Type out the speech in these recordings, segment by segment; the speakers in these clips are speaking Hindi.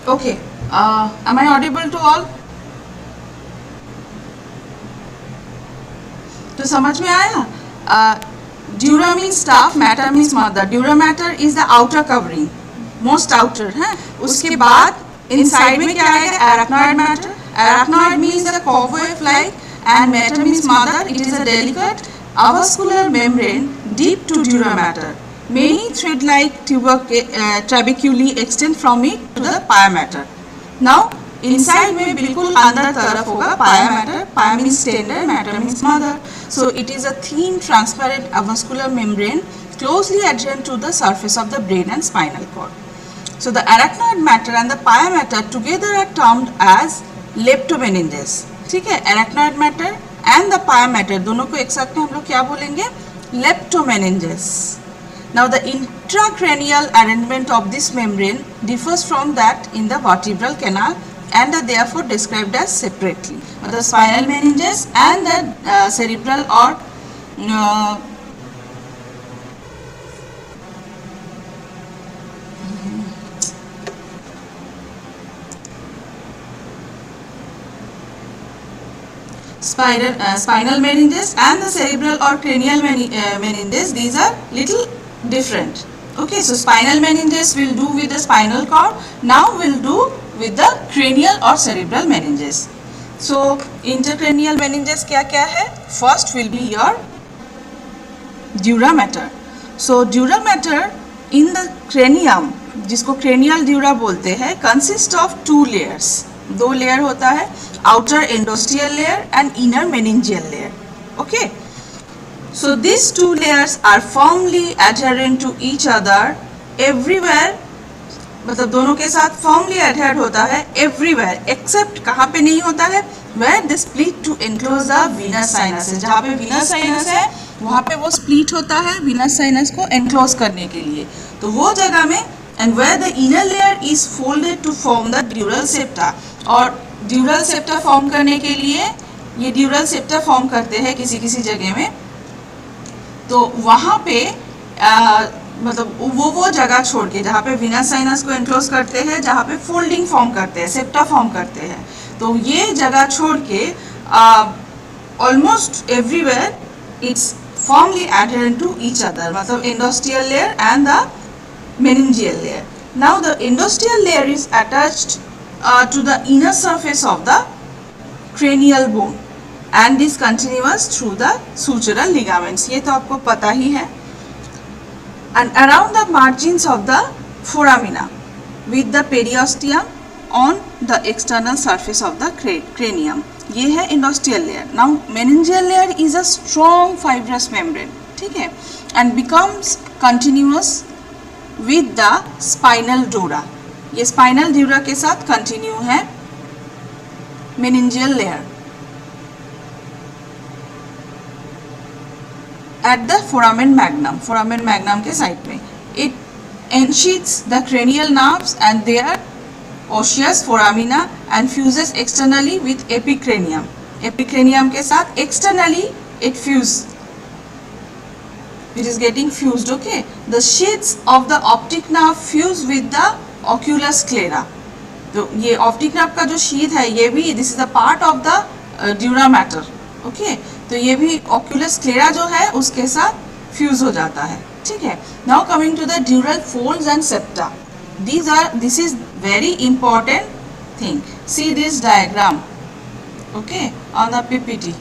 Okay. Am I audible to all? तो समझ में आया? Dura means staff, matter means mother. Dura matter is the outer covering, most outer है. उसके बाद inside में क्या आएगा? Arachnoid matter. Arachnoid means the cobweb like, and matter means mother. It is a delicate avascular membrane deep to dura matter. Many thread-like trabeculae extend from it to the pia mater. Now inside में बिल्कुल अंदर तरफ होगा pia matter. Pia means tender, matter means mother. So it is a thin, transparent avascular membrane closely adherent to the surface of the brain and spinal cord. So the arachnoid matter and the pia matter together are termed as leptomeninges. ठीक है, arachnoid matter and the pia matter दोनों को एक साथ में हम लोग क्या बोलेंगे? Leptomeninges. Now the intracranial arrangement of this membrane differs from that in the vertebral canal and are therefore described as separately. The spinal meninges and the cerebral or spinal meninges and the cerebral or cranial meninges, these are little different. Okay, so spinal meninges will do with the spinal cord. Now we'll do with the cranial or cerebral meninges. So intercranial meninges क्या क्या है? First will be your dura mater. So dura mater in the cranium, जिसको cranial dura बोलते हैं, consist of two layers. दो लेयर होता है, outer endosteal layer and inner meningeal layer. Okay. So these two layers are firmly adherent to each other everywhere. मतलब दोनों के साथ firmly adhered होता है everywhere except कहाँ पे नहीं होता है? Where they split to enclose the venous sinus. जहाँ पे venous sinus है वहाँ पे वो split होता है venous sinus को enclose करने के लिए. तो वो जगह में and where the inner layer is folded to form the dural septa. और dural septa form करने के लिए ये dural septa form करते हैं किसी किसी जगह में. तो वहाँ पे मतलब वो जगह छोड़ के जहाँ पे विनस साइनस को एनक्लोज करते हैं, जहाँ पे फोल्डिंग फॉर्म करते हैं, सेप्टा फॉर्म करते हैं, तो ये जगह छोड़ के almost everywhere it's formerly adherent to each other. मतलब endosteal layer and the meningeal layer. Now the endosteal layer is attached to the inner surface of the cranial bone and is continuous through the sutural ligaments. ये तो आपको पता ही है. And around the margins of the foramina with the periosteum on the external surface of the cranium. ये है endosteal layer. Now meningeal layer is a strong fibrous membrane, ठीक है, and becomes continuous with the spinal dura. ये spinal dura के साथ continue है meningeal layer. At the foramen magnum के साइड में it ensheathes the cranial nerves and their osseous foramina and fuses externally with epicranium. Epicranium के साथ externally it fuses. It is getting fused. Okay. The sheaths of the optic nerve fuse with the ocular sclera. तो ये ऑप्टिक नर्व का जो शीथ है ये भी this is the part of the dura matter. Okay, तो ये भी ऑक्यूलर स्क्लेरा जो है उसके साथ फ्यूज हो जाता है. ठीक है. Now coming to the dural folds and septa. This is very important thing. See this diagram. Okay, on the PPT.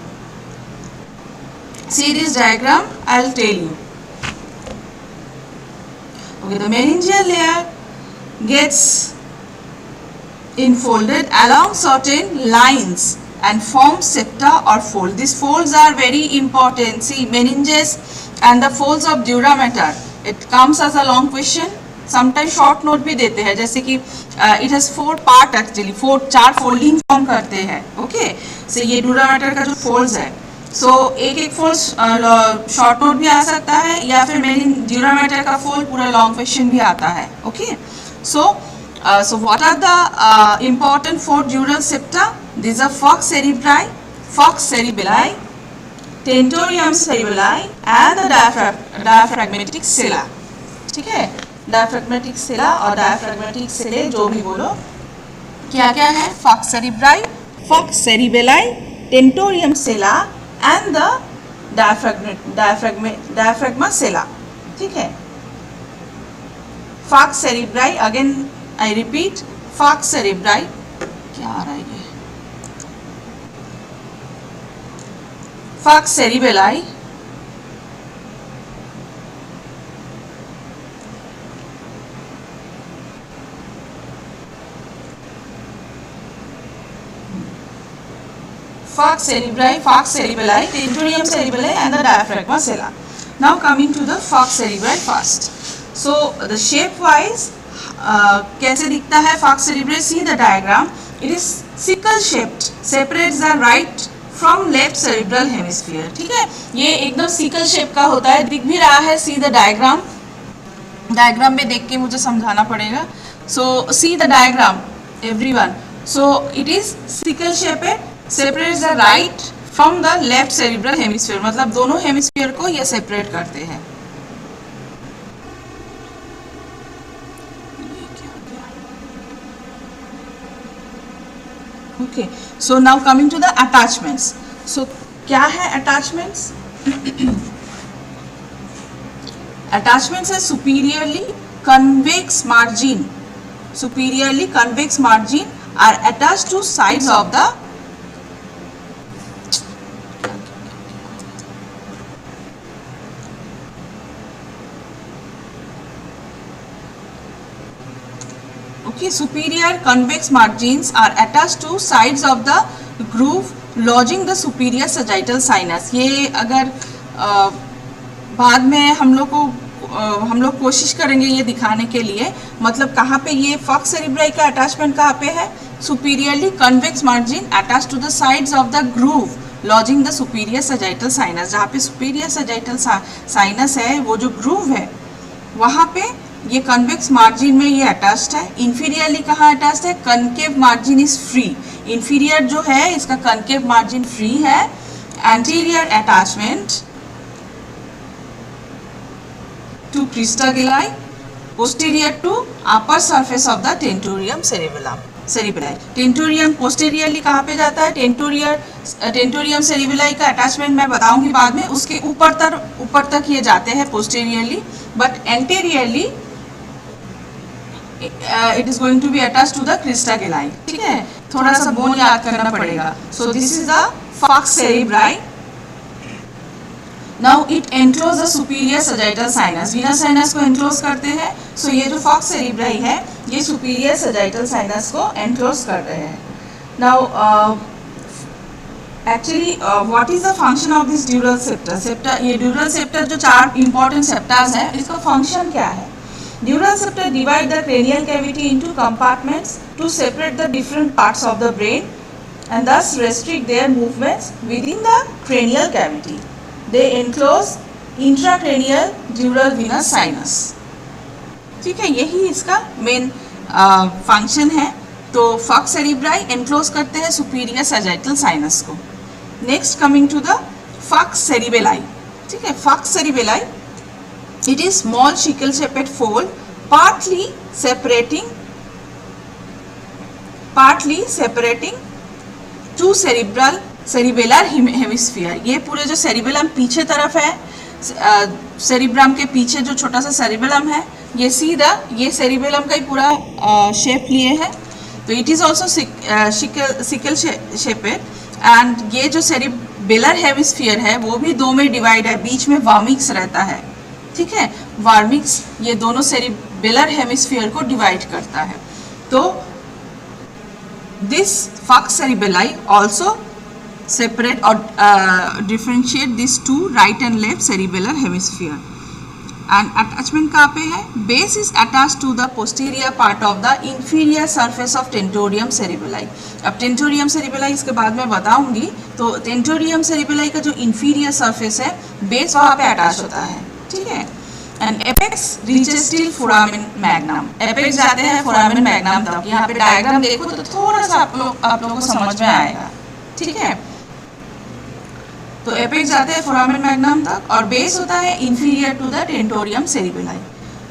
See this diagram, I'll tell you. Okay, the meningeal layer gets enfolded along certain lines and forms septa or fold. These folds are very important. See, meninges and the folds of dura mater. It comes as a long question. Sometimes short note भी देते हैं, जैसे कि it has 4 part actually. 4 folding form करते हैं. Okay, so ये dura mater का जो folds है. सो एक फोल्ड शॉर्ट नोट भी आ सकता है या फिर ड्यूरा मैटर का फोल्ड पूरा लॉन्ग क्वेश्चन भी आता है. Okay, so what are the important for dural septa? This are falx cerebri, falx cerebelli, tentorium cerebelli and the diaphragmatic sella. ठीक है, डायफ्रैग्मेटिक सेला और डायफ्रैग्मेटिक सेले जो भी बोलो, क्या क्या है? falx cerebri, falx cerebelli, tentorium sella and the diaphragma sella. ठीक है, falx cerebri, again I repeat, falx cerebri, क्या आ रहा है ये, falx cerebelli, falx cerebri, falx cerebelli, tentorium cerebelli and the diaphragma sella. Now coming to the falx cerebri first. So the shape wise कैसे दिखता है falx cerebri? See the diagram. It is sickle shaped, separates the right from left cerebral hemisphere. ठीक है, ये एकदम sickle shape का होता है, दिख भी रहा है. See the diagram. डायग्राम में देख के मुझे समझाना पड़ेगा. So see the diagram everyone. So it is sickle shaped, separates the right from the left cerebral hemisphere. मतलब दोनों हेमिस्फीयर को ये सेपरेट करते हैं. Okay, so now coming to the attachments. So क्या है attachments? Attachments है superiorly convex margin. Superiorly convex margin are attached to sides of the superior convex margins are attached to sides of the groove lodging the superior sagittal sinus. ये अगर बाद में हम लोग कोशिश करेंगे ये दिखाने के लिए, मतलब कहाँ पे ये falx cerebri का अटैचमेंट कहाँ पे है? superiorly convex margin attached to the sides of the groove lodging the superior sagittal sinus. जहाँ पे superior sagittal sinus है, वो जो groove है वहाँ पे ये कन्वेक्स मार्जिन में ये अटैच्ड है. इंफीरियरली कहाँ अटैच्ड है? Concave margin is free. Inferior जो है इसका कनकेव मार्जिन फ्री है. Anterior attachment to crista galli, posterior to upper surface of the tentorium cerebelli. Tentorium posteriorly कहाँ पे जाता है? टेंटोरियम सेरिबेलाई का अटैचमेंट मैं बताऊंगी बाद में. उसके ऊपर तक ये जाते हैं posteriorly, but anteriorly it is going to be attached to the crista galli. ठीक है, थोड़ा सा बोन याद करना पड़ेगा. So this is the falx cerebri. Now it encloses the superior sagittal sinus. Venous sinus को enclose करते हैं. So ये जो falx cerebri है ये superior sagittal sinus को enclose कर रहे हैं. Now actually what is the function of this dural septa? ये dural septa जो 4 important septas है, इसका function क्या है? Dural septa divide the cranial cavity into compartments to separate the different parts of the brain and thus restrict their movements within the cranial cavity. They enclose intracranial dural venous sinus. ठीक है, यही इसका मेन फंक्शन है. तो falx cerebri enclose करते हैं superior sagittal sinus को. Next coming to the falx cerebelli. ठीक है, falx cerebelli, it is small sickle shaped fold partly separating two cerebellar hemisphere. ये पूरे जो cerebellum पीछे तरफ है, cerebrum के पीछे जो छोटा सा cerebellum है, ये सीधा ये cerebellum का ही पूरा शेप लिए है. तो it is also sickle shaped and ये जो cerebellar hemisphere है वो भी दो में डिवाइड है. बीच में वर्मिक्स रहता है. ठीक है, वर्मिक्स ये दोनों सेरिबेलर हेमिस्फीयर को डिवाइड करता है. तो this falx cerebelli also separate or differentiate these two right and left cerebellar hemisphere. And attachment कहाँ पे है? Base is attached to the posterior part of the inferior surface of tentorium cerebelli. अब tentorium cerebelli इसके बाद मैं बताऊंगी. तो tentorium cerebelli का जो inferior surface है, base वहाँ पे अटैच होता है. ठीक है, and apex reaches till foramen magnum. Apex जाते हैं फोरामेन मैग्नम तक. यहाँ पे डायग्राम देखो तो थोड़ा सा आप लोगों को समझ में आएगा. ठीक है, तो एपेक्स जाते हैं फोरामेन मैग्नम तक और बेस होता है inferior to the tentorium cerebelli.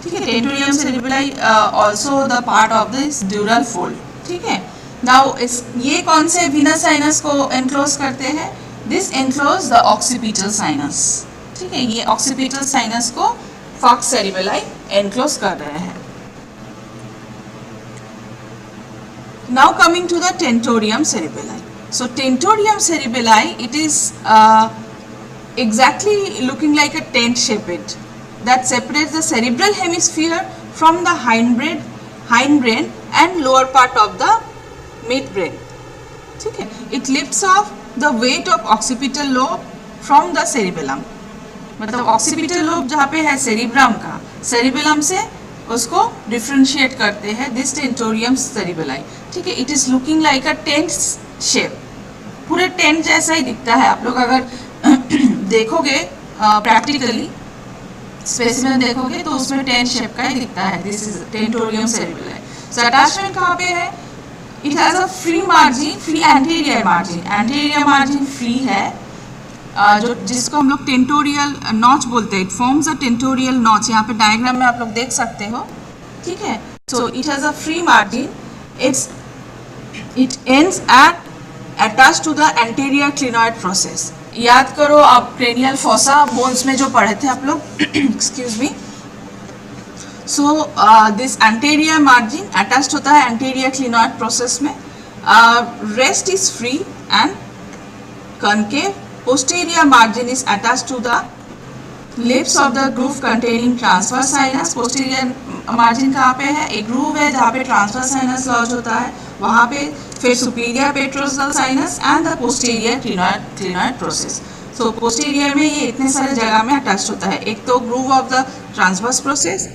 ठीक है, tentorium cerebelli also the part of this dural fold. ठीक है, नाउ इस ये कौन से वीनस साइनस को एनक्लोज करते हैं? This enclose the occipital sinus. ठीक है, ये ऑक्सीपिटल साइनस को फॉक्स सेरिबेलाई एनक्लोज कर रहे हैं। Now coming to the tentorium cerebelli. So tentorium cerebelli, it is exactly looking like a tent shaped that separates the cerebral hemisphere from the hindbrain and lower part of the midbrain. ठीक है, it lifts off the weight of occipital lobe from the cerebellum. मतलब occipital lobe जहाँ पे है cerebrum का, cerebellum से उसको differentiate करते हैं this tentorium cerebelli. ठीक है, it is looking like a tent shape. पूरे टेंट जैसा ही दिखता है। आप लोग अगर देखोगे प्रैक्टिकली स्पेसिमेन देखोगे तो उसमें टेंट शेप का ही दिखता है। This is tentorium cerebelli. So attachment कहाँ पे है? It has a free margin, free anterior margin. Anterior margin free है, जो जिसको हम लोग टेंटोरियल नॉच बोलते हैं। It forms a tentorial notch. यहाँ पे डायग्राम में आप लोग देख सकते हो। ठीक है, so it has a free margin. It ends at attached to the anterior clinoid process. याद करो आप क्रेनियल फोसा बोन्स में जो पढ़े थे आप लोग, excuse me. So this anterior margin attached होता है एंटीरियर क्लिनॉइड प्रोसेस में। Rest is free and concave. Posterior margin is attached to the lips of the groove containing transverse sinus. Posterior margin कहाँ पे है? एक ग्रूव है जहाँ पे ट्रांसवर्स साइनस लॉज होता है, वहाँ पे फिर superior petrosal sinus and the posterior clinoid process. So posterior में ये इतने सारे जगह में अटैच होता है। एक तो groove of the transverse process,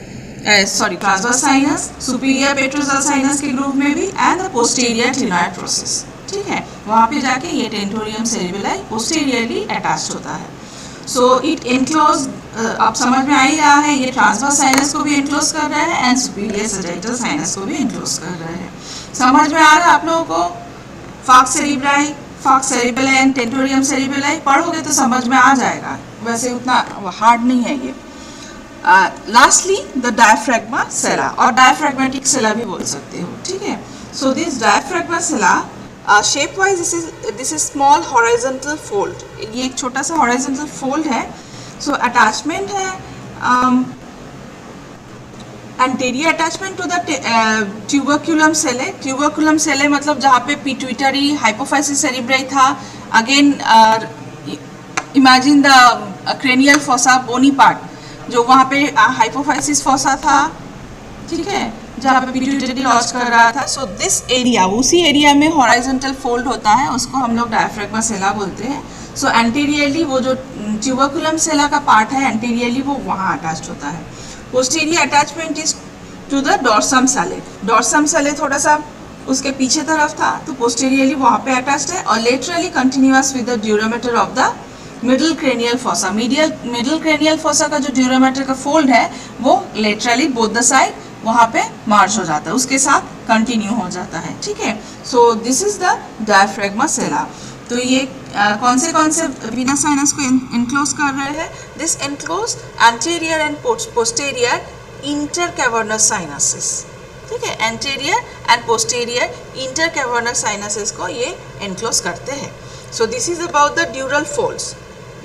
transverse sinus, superior petrosal sinus के ग्रूव में भी, and the posterior clinoid process. ठीक है, वहाँ पे जाके ये टेंटोरियम सेरिबेलाई पोस्टीरियरली अटैच होता है। सो इट एनक्लोज, अब समझ में आ ही रहा है, ये ट्रांसवर्स साइनस को भी एनक्लोज कर रहा है एंड सुपीरियर सैजिटल साइनस को भी एनक्लोज कर रहा है। समझ में आ रहा है आप लोगों को? Falx cerebri, falx cerebelli and tentorium cerebelli पढ़ोगे तो समझ में आ जाएगा, वैसे उतना हार्ड नहीं है ये। लास्टली द डायफ्रैग्मा सेला, और डायफ्रैग्मेटिक सेला भी बोल सकते हो। ठीक है, so this diaphragma sellae shape wise this is small horizontal fold. ये एक छोटा सा हॉरिजॉन्टल फोल्ड है। सो अटैचमेंट है anterior attachment to the tuberculum sellae. Tuberculum sellae मतलब जहाँ पे पिट्यूटरी हाइपोफाइसिस सेरिब्राई था। Again imagine the cranial fossa, bony part जो वहाँ पे हाइपोफाइसिस फोसा था। ठीक है, जहाँ पे पिट्यूटरी लॉज कर रहा था। सो दिस एरिया, उसी एरिया में हॉरिजॉन्टल फोल्ड होता है, उसको हम लोग डायफ्रैग्मा सेला बोलते हैं। सो एंटीरियरली वो जो ट्यूबरक्यूलम सेला का पार्ट है एंटीरियरली वो वहाँ अटैच होता है। Posterior attachment is to the dorsum sellae. Dorsum sellae थोड़ा सा उसके पीछे तरफ था तो पोस्टीरियरली वहाँ पे अटैच्ड है, और laterally continuous with the dura mater of the middle cranial fossa. Middle cranial fossa का जो ड्यूरोमीटर का फोल्ड है वो लेटरली बोथ द साइड वहाँ पे मार्च हो जाता है, उसके साथ कंटिन्यू हो जाता है। ठीक है, सो दिस इज द डायफ्रैग्मा सेला। तो ये कौन से वीनस साइनस को इनक्लोज कर रहे हैं? This enclose anterior and posterior intercavernous sinuses. ठीक है, anterior and posterior intercavernous sinuses को ये इनक्लोज करते हैं। So this is about the dural folds,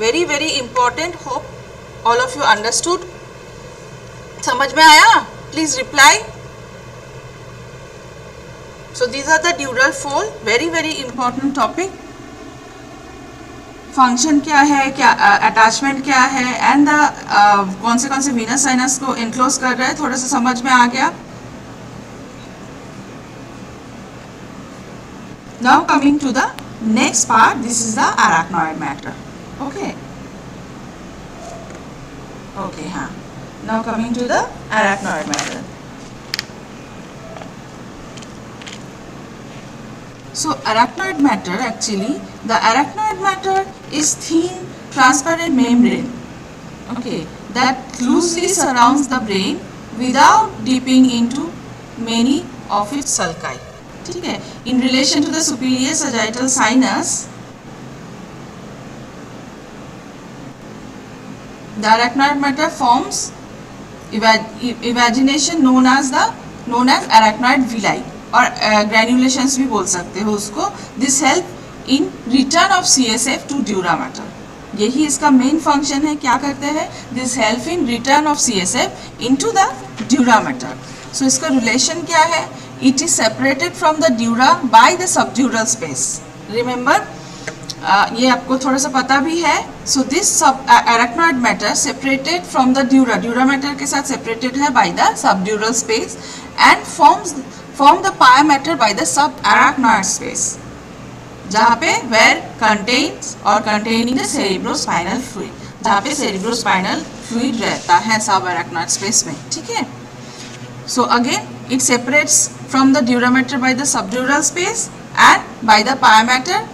very very important. Hope all of you understood. समझ में आया? Please reply. So these are the dural fold, very very important topic. Function क्या है, क्या अटैचमेंट क्या है, एंड कौन से वीनस साइनस को इनक्लोज कर रहे हैं, थोड़ा सा समझ में आ गया। Now coming to the next part, this is the arachnoid matter. Okay okay, हाँ, now coming to the arachnoid matter. So arachnoid matter, actually the arachnoid matter is thin transparent membrane, okay, that loosely surrounds the brain without dipping into many of its sulci. ठीक है, in relation to the superior sagittal sinus, the arachnoid matter forms imagination known as arachnoid villi. और ग्रेन्युलेशंस भी बोल सकते हो उसको. This help in return of CSF to dura mater. यही इसका मेन फंक्शन है. क्या करते हैं? This help in return of CSF into the dura mater. So इसका रिलेशन क्या है? It is separated from the dura by the subdural space. Remember, ये आपको थोड़ा सा पता भी है. So this arachnoid matter separated from the dura, dura mater के साथ सेपरेटेड है by the subdural space and form the pia mater by the सब अरेक्नॉइड स्पेस, जहाँ पे वेयर कंटेन्स और कंटेनिंग द सेरिब्रोस्पाइनल फ्लूइड, जहाँ पे सेरिब्रोस्पाइनल फ्लूइड रहता है सब अरेक्नॉइड स्पेस में. ठीक है. So again it separates from the dura mater by the subdural space and by the pia mater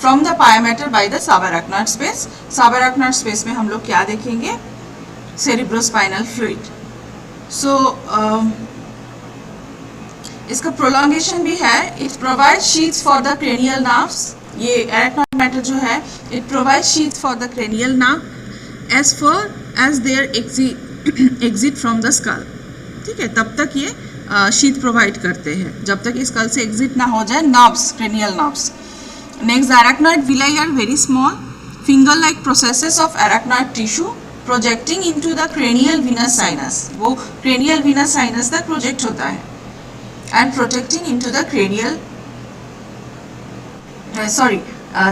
from the pia mater by the subarachnoid space. Subarachnoid space में हम लोग क्या देखेंगे? Cerebrospinal fluid. सो इसका प्रोलॉन्गेशन भी है. It provide sheets for the cranial nerves. ये अरेक्नॉइड मैटर जो है, it provide sheets for the cranial nerve as for as their exit from the skull. ठीक है, तब तक ये शीट प्रोवाइड करते हैं जब तक स्कल से एग्जिट ना हो जाए nerves, cranial nerves. Next, the arachnoid villi are very small, finger-like processes of arachnoid tissue projecting into the cranial venous sinus. वो cranial venous sinus तक project होता है and projecting into the cranial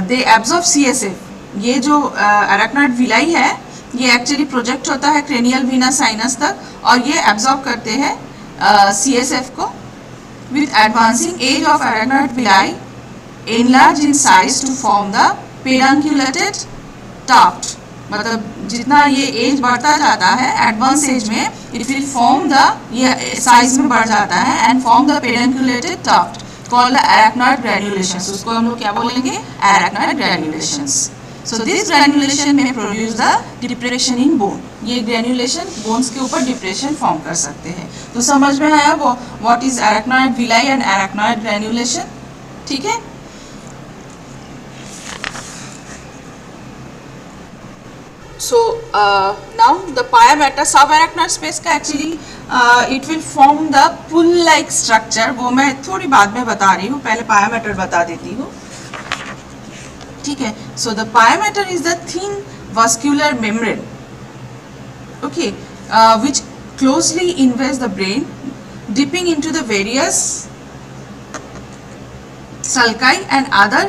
they absorb CSF. ये जो arachnoid villi है, ये actually project होता है cranial venous sinus तक और ये absorb करते हैं CSF को. With advancing age of arachnoid villi enlarge in size to form the pedunculated tuft. मतलब जितना ये एज बढ़ता जाता है, एडवांस एज में इट विल फॉर्म द, ये साइज में बढ़ जाता है and form the pedunculated tuft called the arachnoid granulations. उसको हम लोग क्या बोलेंगे? अरेक्नॉइड ग्रैन्युलेशंस. सो दिस ग्रैन्युलेशन में produce the depression in bone. ये ग्रैन्युलेशन बोन्स के ऊपर डिप्रेशन फॉर्म कर सकते हैं. तो समझ में आया what is arachnoid villi and arachnoid granulation. ठीक है. So now the pia mater subarachnoid space का actually it will form the pull like structure. वो मैं थोड़ी बाद में बता रही हूँ, पहले pia mater बता देती हूँ. ठीक है. So the pia mater is the thin vascular membrane, okay, which closely invests the brain, dipping into the various sulci and other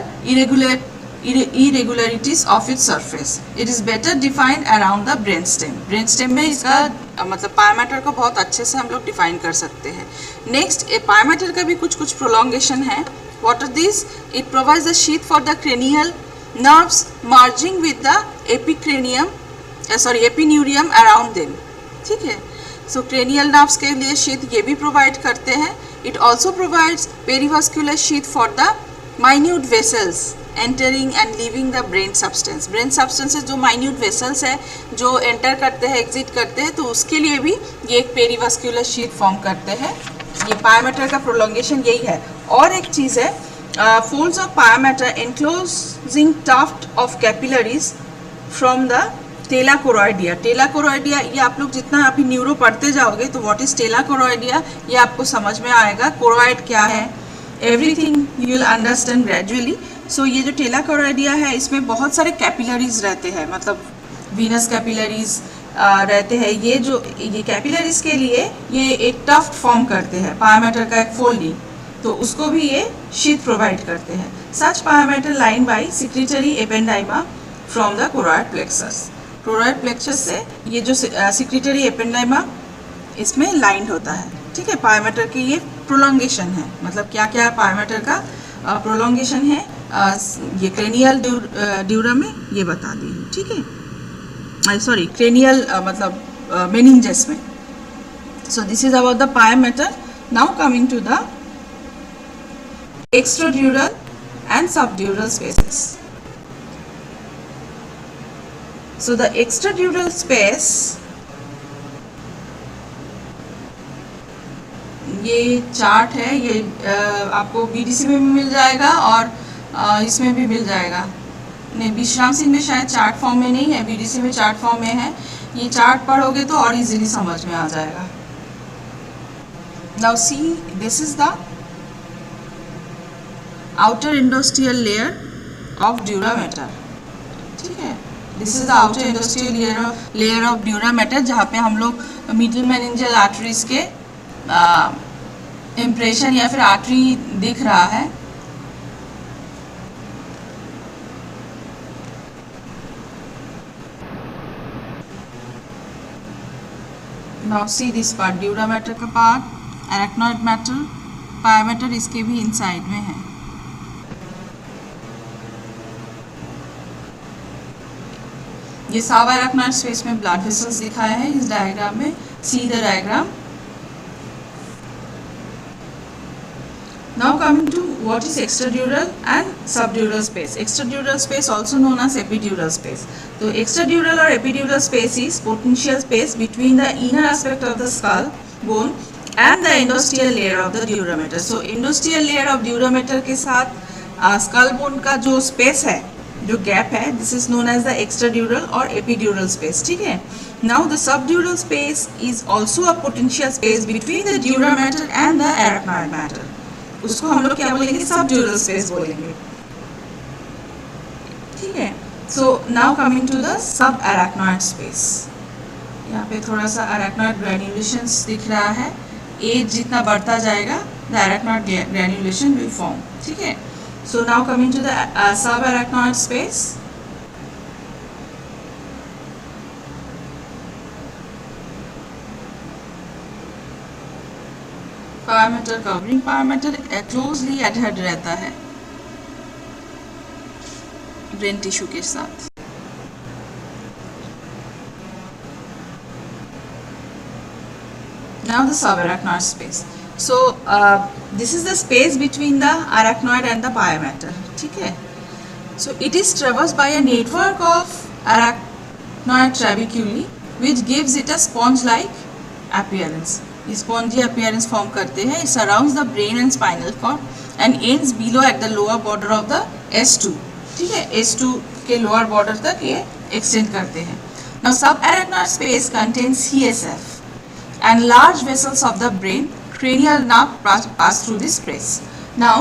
irregularities of its surface. It is better defined around the brainstem. brainstem में इसका मतलब pia mater को बहुत अच्छे से हम लोग डिफाइन कर सकते हैं. नेक्स्ट, pia mater का भी कुछ प्रोलॉन्गेशन है. What are these? It provides the sheath for the cranial nerves merging with the epineurium around them. ठीक है. So cranial nerves के लिए sheath ये भी प्रोवाइड करते हैं. It also provides perivascular sheath for the minute vessels entering and living the brain substance. Brain substances जो माइन्यूट वेसल्स है जो एंटर करते हैं, एग्जिट करते हैं, तो उसके लिए भी ये एक पेरीवास्कुलर शीट फॉर्म करते हैं. ये pia mater का प्रोलॉन्गेशन यही है. और एक चीज़ है, folds of pia mater enclosing tuft of capillaries from the टेला कोरोइडिया. टेला कोरोइडिया ये आप लोग जितना अभी न्यूरो पढ़ते जाओगे तो व्हाट इज टेला कोरोइडिया ये आपको समझ में आएगा. कोरोइड क्या है, everything you will understand gradually. So ये जो टेला कोरोइडिया है इसमें बहुत सारे कैपिलरीज रहते हैं, मतलब वीनस कैपिलरीज रहते हैं. ये कैपिलरीज के लिए ये एक टफ्ट फॉर्म करते हैं, pia mater का एक फोल्डिंग, तो उसको भी ये शीट प्रोवाइड करते हैं. Such pia mater line by secretory ependyma from the choroid plexus. Choroid plexus से ये जो सिक्रेटरी एपेंडाइमा इसमें लाइंड होता है. ठीक है. pia mater की ये प्रोलॉन्गेशन है. मतलब क्या क्या pia mater का प्रोलॉन्गेशन है ये क्रेनियल ड्यूरा में ये बता दी. ठीक है. सॉरी, क्रेनियल मतलब मेनिंजेस में. So this is about the pia mater. Now coming to the extradural and subdural spaces. So the extradural space, ये चार्ट है, ये आपको BDC में भी मिल जाएगा और इसमें भी मिल जाएगा. नहीं, विश्राम सिंह में शायद चार्ट फॉर्म में नहीं है, BDC में चार्ट फॉर्म में है. ये चार्ट पढ़ोगे तो और इजीली समझ में आ जाएगा. Now see, this is the outer industrial layer of dura mater, ठीक है। This is the outer industrial layer of dura mater, जहाँ पे हम लोग मिडिल मेनिंजियल आर्टरीज के इम्प्रेशन या फिर आर्टरी दिख रहा है। Now see this part, dura mater का पार्ट, एरेक्नॉइड मैटर, पाया मैटर इसके भी इनसाइड में है। ये सब एरेक्नॉइड स्पेस में ब्लड वेसल्स दिखाया है इस डायग्राम में। See the diagram. Now coming to what is extradural and subdural space. Extradural space also known as epidural space. So extradural or epidural space is potential space between the inner aspect of the skull bone and the endosteal layer of the dura mater. So endosteal layer of dura mater के साथ skull bone का जो space है, जो gap है, this is known as the extradural or epidural space. ठीक है. Now the subdural space is also a potential space between the dura mater and the arachnoid matter. उसको हम लोग क्या बोलेंगे? सबड्यूरल स्पेस बोलेंगे, ठीक है। So now coming to the सब अरेक्नॉइड स्पेस। यहाँ पे थोड़ा सा अरेक्नॉइड ग्रैन्युलेशंस दिख रहा है। एज जितना बढ़ता जाएगा the arachnoid granulation will form, ठीक है। So now coming to the सब arachnoid space. Pia mater covering, pia mater closely एडहेड रहता है ब्रेन टिश्यू के साथ। Now the subarachnoid space. So this is the space between the arachnoid and the pyometer, ठीक है। So it is traversed by a network of arachnoid trabeculae which gives it a sponge-like appearance. Spongy appearance form करते हैं। It surrounds the brain and spinal cord and ends below at the lower border of the S2, ठीक है। S2 के लोअर बॉर्डर तक ये एक्सटेंड करते हैं। नाउ सब arachnoid space contains CSF and large vessels of the brain, cranial nerve pass through this space. Now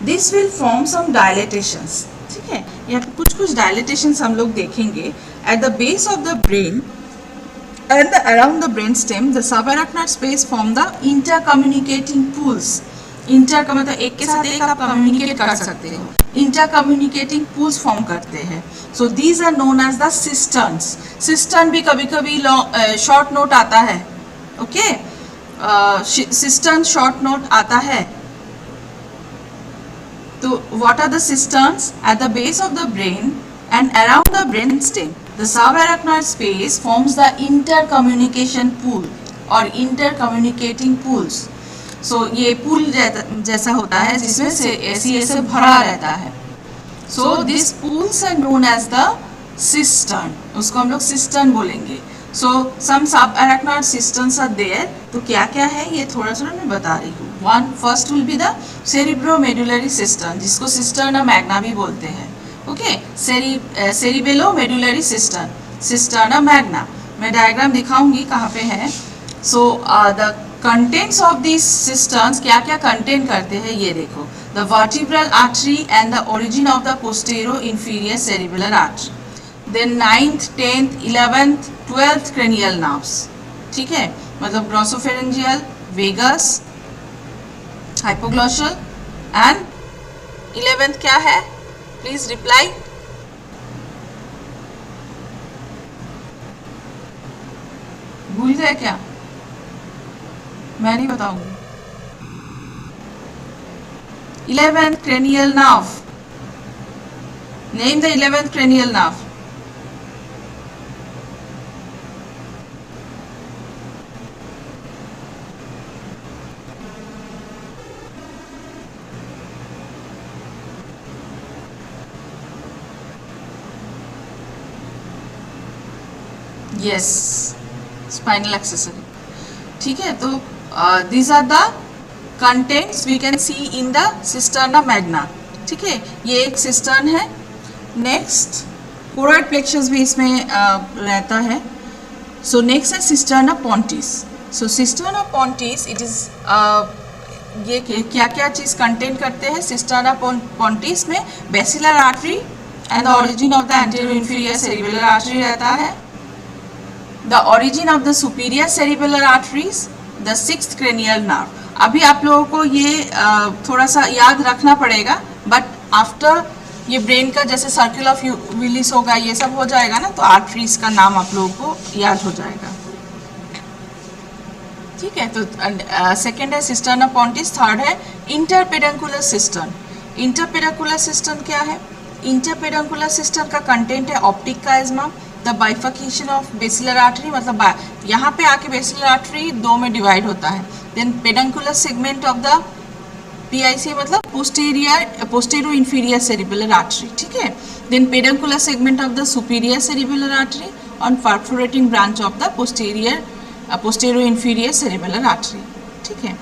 this will form some dilatations, ठीक है। यहाँ पे कुछ dilatations हम लोग देखेंगे। At the base of the brain and around the brainstem, the subarachnoid space form the intercommunicating pools. Inter का मतलब एक के साथ एक आप कम्युनिकेट कर सकते हो। इंटरकम्युनिकेटिंग पूल्स फॉर्म करते हैं। So these are known as the cisterns. Cistern भी कभी कभी शॉर्ट नोट आता है, ओके। सिस्टर्न शॉर्ट नोट आता है। तो what are the cisterns? At the base of the brain and around the brainstem, the subarachnoid space forms the intercommunication pool or intercommunicating pools. So ये pool जैसा होता है जिसमें से ऐसे भरा रहता है। So these pools are known as the cistern. उसको हम लोग cistern बोलेंगे। So some subarachnoid cisterns are there. तो क्या क्या है ये थोड़ा थोड़ा मैं बता रही हूँ। One first will be the cerebromedullary cistern, जिसको cisterna magna भी बोलते हैं, ओके। Cerebello medullary cistern, cisterna magna. मैं डायग्राम दिखाऊंगी कहाँ पे है। So the contents of this cisterns क्या क्या कंटेन करते हैं ये देखो। The vertebral artery and the origin of the postero inferior cerebellar artery. Then 9th 10th 11th 12th cranial nerves, ठीक है। मतलब ग्लॉसोफेरेंजियल, वेगस, हाइपोग्लॉशल एंड 11th क्या है? Please reply. भूल गए क्या? मैं नहीं बताऊंगी। 11th cranial nerve. Name the 11th cranial nerve. Yes, spinal accessory. ठीक है। तो these are the contents we can see in the cisterna magna, ठीक है। ये एक सिस्टर्न है। नेक्स्ट कोरोइड प्लेक्सस भी इसमें रहता है। सो नेक्स्ट है cisterna pontis. So cisterna pontis, it is ये क्या क्या चीज़ कंटेन करते हैं? सिस्टर्ना पोंटिस में basilar artery and the origin of the anterior inferior cerebellar artery रहता है, the origin of the superior cerebellar arteries, the sixth cranial nerve. अभी आप लोगों को ये थोड़ा सा याद रखना पड़ेगा, बट आफ्टर ये ब्रेन का जैसे सर्कल ऑफ विलिस होगा, ये सब हो जाएगा ना, तो आर्टरीज का नाम आप लोगों को याद हो जाएगा। ठीक है, तो सेकेंड है सिस्टर्ना पोंटिस, थर्ड है इंटरपेडंकुलर सिस्टर्न। इंटरपेडंकुलर सिस्टर्न क्या है? इंटरपेडंकुलर सिस्टर्न का कंटेंट है optic chiasma, the bifurcation of basilar artery, मतलब यहाँ पे आके बेसिलर आर्टरी दो में डिवाइड होता है। Then peduncular segment of the PIC मतलब पोस्टेरो इंफीरियर सेरिबेलर आर्टरी, ठीक है। Then peduncular segment of the superior cerebellar artery on perforating branch of the postero inferior cerebellar artery, ठीक है।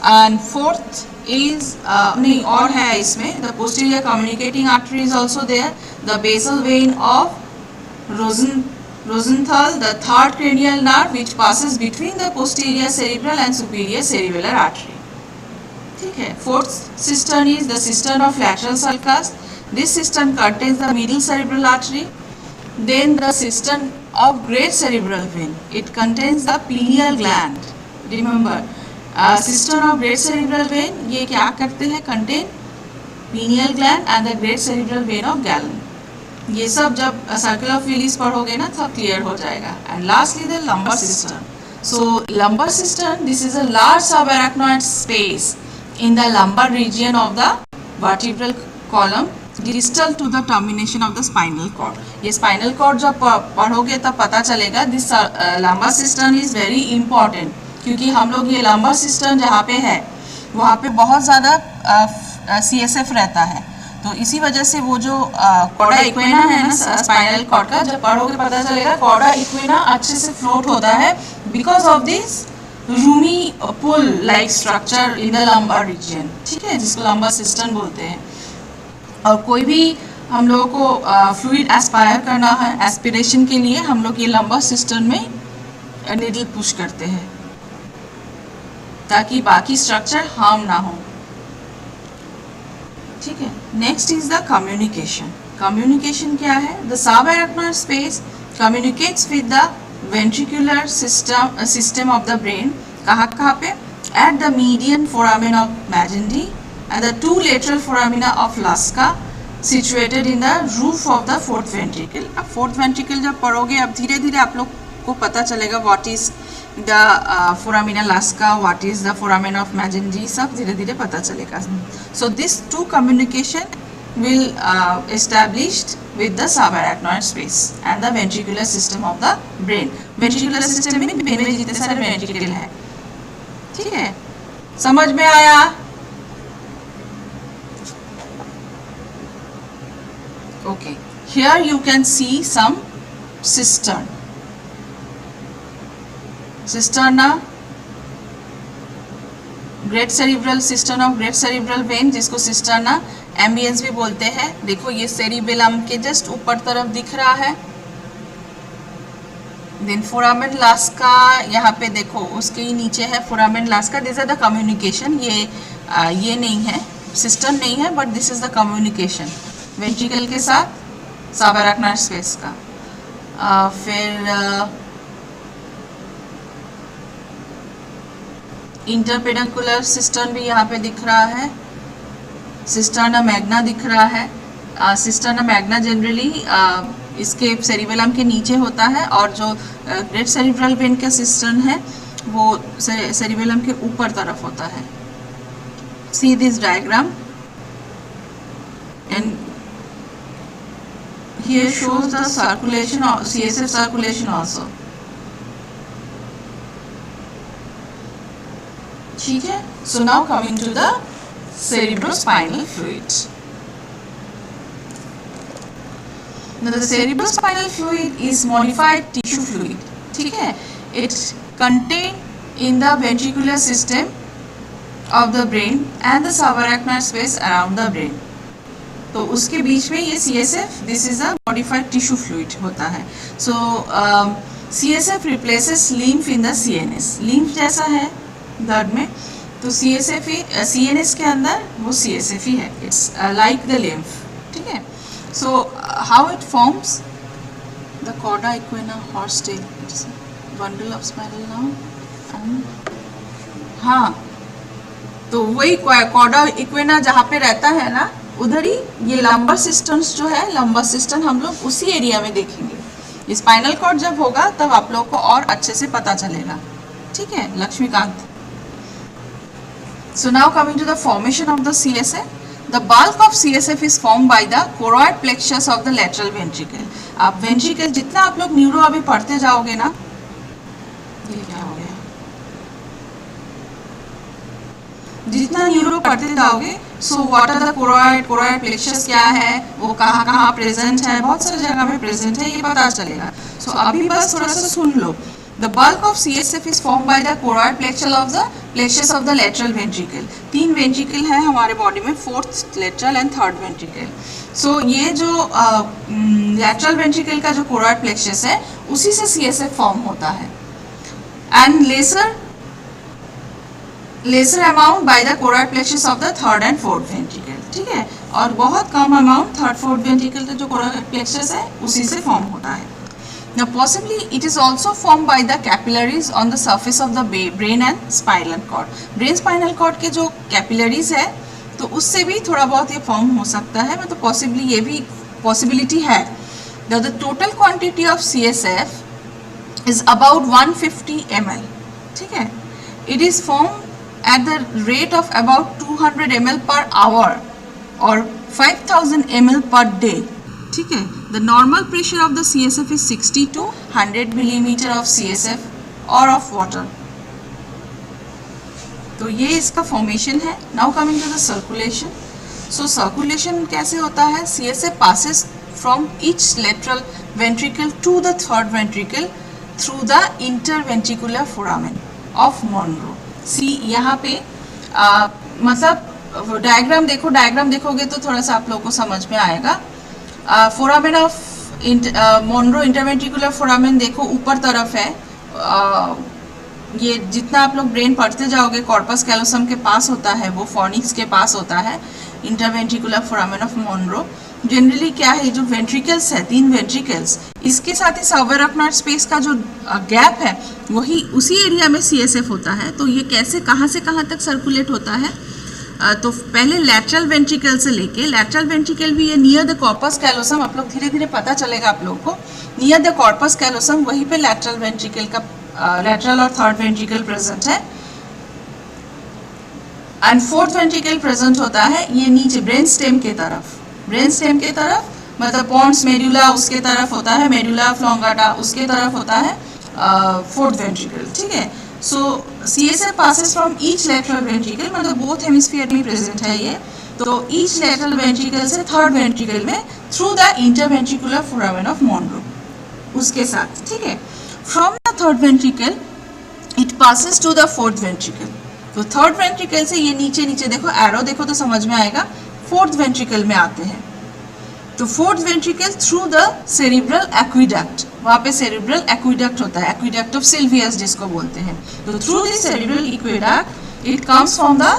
एंड फोर्थ इज नहीं और है इसमें, the posterior communicating artery is also there, the basal vein of Rosenthal, the third cranial nerve which passes between the posterior cerebral and superior cerebellar artery, ठीक है। fourth cistern is the cistern of lateral sulcus. This cistern contains the middle cerebral artery. Then the cistern of great cerebral vein, it contains the pineal gland. Remember, cistern of great cerebral vein ये क्या करते हैं? contain pineal gland and the great cerebral vein of Galen. ये सब जब सर्कल ऑफ विलिस पढ़ोगे ना तब क्लियर हो जाएगा। And lastly the lumbar cistern. So lumbar cistern, this is a large subarachnoid space in the lumbar region of the vertebral column distal to the termination of the spinal cord. ये स्पाइनल कॉर्ड जब पढ़ोगे तब पता चलेगा। This lumbar cistern is very important, क्योंकि हम लोग ये लंबर सिस्टर्न जहाँ पे है वहाँ पे बहुत ज़्यादा CSF रहता है, तो इसी वजह से वो जो कॉर्डा इक्वेना है ना स्पाइनल कॉर्ड का, जब पढ़ोगे पता चलेगा कॉर्डा इक्वेना अच्छे से फ्लोट होता है because of this roomy pull like structure in the lumbar region, ठीक है, जिसको लंबर सिस्टर्न बोलते हैं। और कोई भी हम लोगों को फ्लूइड एस्पायर करना है, एस्पिरेशन के लिए हम लोग ये लंबर सिस्टर्न में नीडल पुश करते हैं ताकि बाकी स्ट्रक्चर हार्म ना हो, ठीक है। Next is the communication. Communication क्या है? The subarachnoid space communicates with the ventricular system of the brain. कहाँ पे? At the median foramen of Magendie and the two lateral foramina of Luschka situated in the roof of the fourth ventricle. अब फोर्थ वेंट्रिकल जब पढ़ोगे, अब धीरे धीरे आप लोग को पता चलेगा what is the foramina Luschka, what is the foramen of Magendie, सब धीरे धीरे पता चलेगा। So this two communication will established with the subarachnoid space and the ventricular system of the brain. ventricular system में ब्रेन में जितने सारे वेंट्रिकल है, ठीक है, समझ में आया? Okay, here you can see some cistern. Cisterna, great cerebral cistern of great cerebral when, जिसको सिस्टर्ना एम्बियंस भी बोलते हैं। देखो ये सेरिबेलम के जस्ट ऊपर तरफ दिख रहा है। देन फोरामेन लास्का, यहाँ पे देखो उसके ही नीचे है foramen Luschka. This are the communication. ये नहीं है, सिस्टर्न नहीं है, but this is the communication ventricle के साथ subarachnoid स्पेस का। फिर इंटरपेडंकुलर सिस्टर्न भी यहाँ पे दिख रहा है। सिस्टर्ना मैग्ना दिख रहा है। सिस्टर्ना मैग्ना जनरली इसके सेरिबेलम के नीचे होता है, और जो ग्रेट सेरिब्रल वेन का सिस्टर्न है वो सेरिबेलम के ऊपर तरफ होता है। सी this diagram and here shows the circulation of CSF circulation also, ठीक है। So now coming to the cerebrospinal fluid. Now the cerebrospinal fluid is modified tissue fluid, ठीक है। It contained in the ventricular system of the brain and the subarachnoid space around the brain. तो उसके बीच में ये CSF, this is a modified tissue fluid होता है। सो CSF replaces lymph in the CNS। Lymph जैसा है ब्लड में, तो CSF CNS के अंदर वो CSF ही है, इट्स लाइक द lymph, ठीक है. So how it forms the cauda equina horse tail, it's a bundle of spiral nerve and हाँ, तो वही कॉडा इक्विना जहाँ पे रहता है ना, उधर ही ये लंबर सिस्टम्स जो है, लंबर सिस्टम हम लोग उसी एरिया में देखेंगे. स्पाइनल कॉर्ड जब होगा तब आप लोग को और अच्छे से पता चलेगा, ठीक है Laxmikant. So now coming to the formation of the CSF. The bulk of CSF is formed by the choroid plexus of the lateral ventricle. आप ventricle जितना आप लोग न्यूरो अभी पढ़ते जाओगे ना, ये क्या हो गया, जितना न्यूरो पढ़ते जाओगे, so what are the choroid plexus क्या है, वो कहाँ कहाँ प्रेजेंट है, बहुत सारी जगह में प्रेजेंट है, ये पता चलेगा. सो अभी बस थोड़ा सा सुन लो. The bulk of CSF is formed by the choroid plexus of the lateral ventricle. 3 ventricle है हमारे बॉडी में, 4th lateral and 3rd ventricle. So ये जो lateral ventricle का जो choroid plexus है, उसी से CSF फॉर्म होता है. And lesser amount by the choroid plexus of the 3rd and 4th ventricle, ठीक है. और बहुत कम अमाउंट 3rd 4th ventricle का जो choroid plexus है, उसी से फॉर्म होता है. Now possibly it is also formed by the capillaries on the surface of the brain and spinal cord. Brain spinal cord के जो capillaries है, तो उससे भी थोड़ा बहुत ये फॉर्म हो सकता है, मतलब possibly ये भी possibility है. Now the total quantity of CSF is about 150 ml, ठीक है. It is formed at the rate of about 200 ml per hour or 5000 ml per day, ठीक है. The normal pressure of the CSF is 60 to 100 millimeter of CSF or of water. तो ये इसका फॉर्मेशन है. Now coming to the circulation. So circulation कैसे होता है? CSF passes from each lateral ventricle to the 3rd ventricle through the interventricular foramen of Monro. See यहाँ पे मतलब डायग्राम देखो, डायग्राम देखोगे तो थोड़ा सा आप लोगों को समझ में आएगा. Foramen of Monro interventricular foramen देखो ऊपर तरफ है. ये जितना आप लोग ब्रेन पढ़ते जाओगे, कॉर्पस कैलोसम के पास होता है, वो फॉर्निक्स के पास होता है interventricular foramen of Monro. Generally क्या है, जो वेंट्रिकल्स है, 3 वेंट्रिकल्स, इसके साथ ही सबएराक्नॉइड स्पेस का जो गैप है, वही उसी एरिया में CSF होता है. तो ये कैसे कहाँ से कहाँ तक सर्कुलेट होता है, तो पहले लैटरल वेंट्रिकल से लेके, लैटरल वेंट्रिकल भी ये नियर द कॉर्पस कैलोसम, आप लोग धीरे धीरे पता चलेगा आप लोगों को, नियर द कॉर्पस कैलोसम, वहीं पे लैटरल वेंट्रिकल का लैटरल और 3rd वेंट्रिकल प्रेजेंट है. एंड 4th वेंट्रिकल प्रेजेंट होता है ये नीचे ब्रेन स्टेम के तरफ, ब्रेन स्टेम के तरफ, मतलब पॉन्स मेडुला उसके तरफ होता है, मेडुला फ्लोंगाटा उसके तरफ होता है 4th वेंट्रिकल, ठीक है. So CSF passes from each lateral ventricle, मतलब both हेमिस्फीयर में प्रेजेंट है ये. तो each lateral ventricle से 3rd ventricle में through the interventricular foramen of Monro, उसके साथ, ठीक है. From the 3rd ventricle it passes to the 4th ventricle. तो 3rd ventricle से ये नीचे नीचे देखो, एरो देखो तो समझ में आएगा, 4th ventricle में आते हैं. तो 4th ventricle through the cerebral aqueduct, वहाँ पे cerebral aqueduct होता है, aqueduct of Sylvius जिसको बोलते हैं. तो through the cerebral aqueduct it comes from the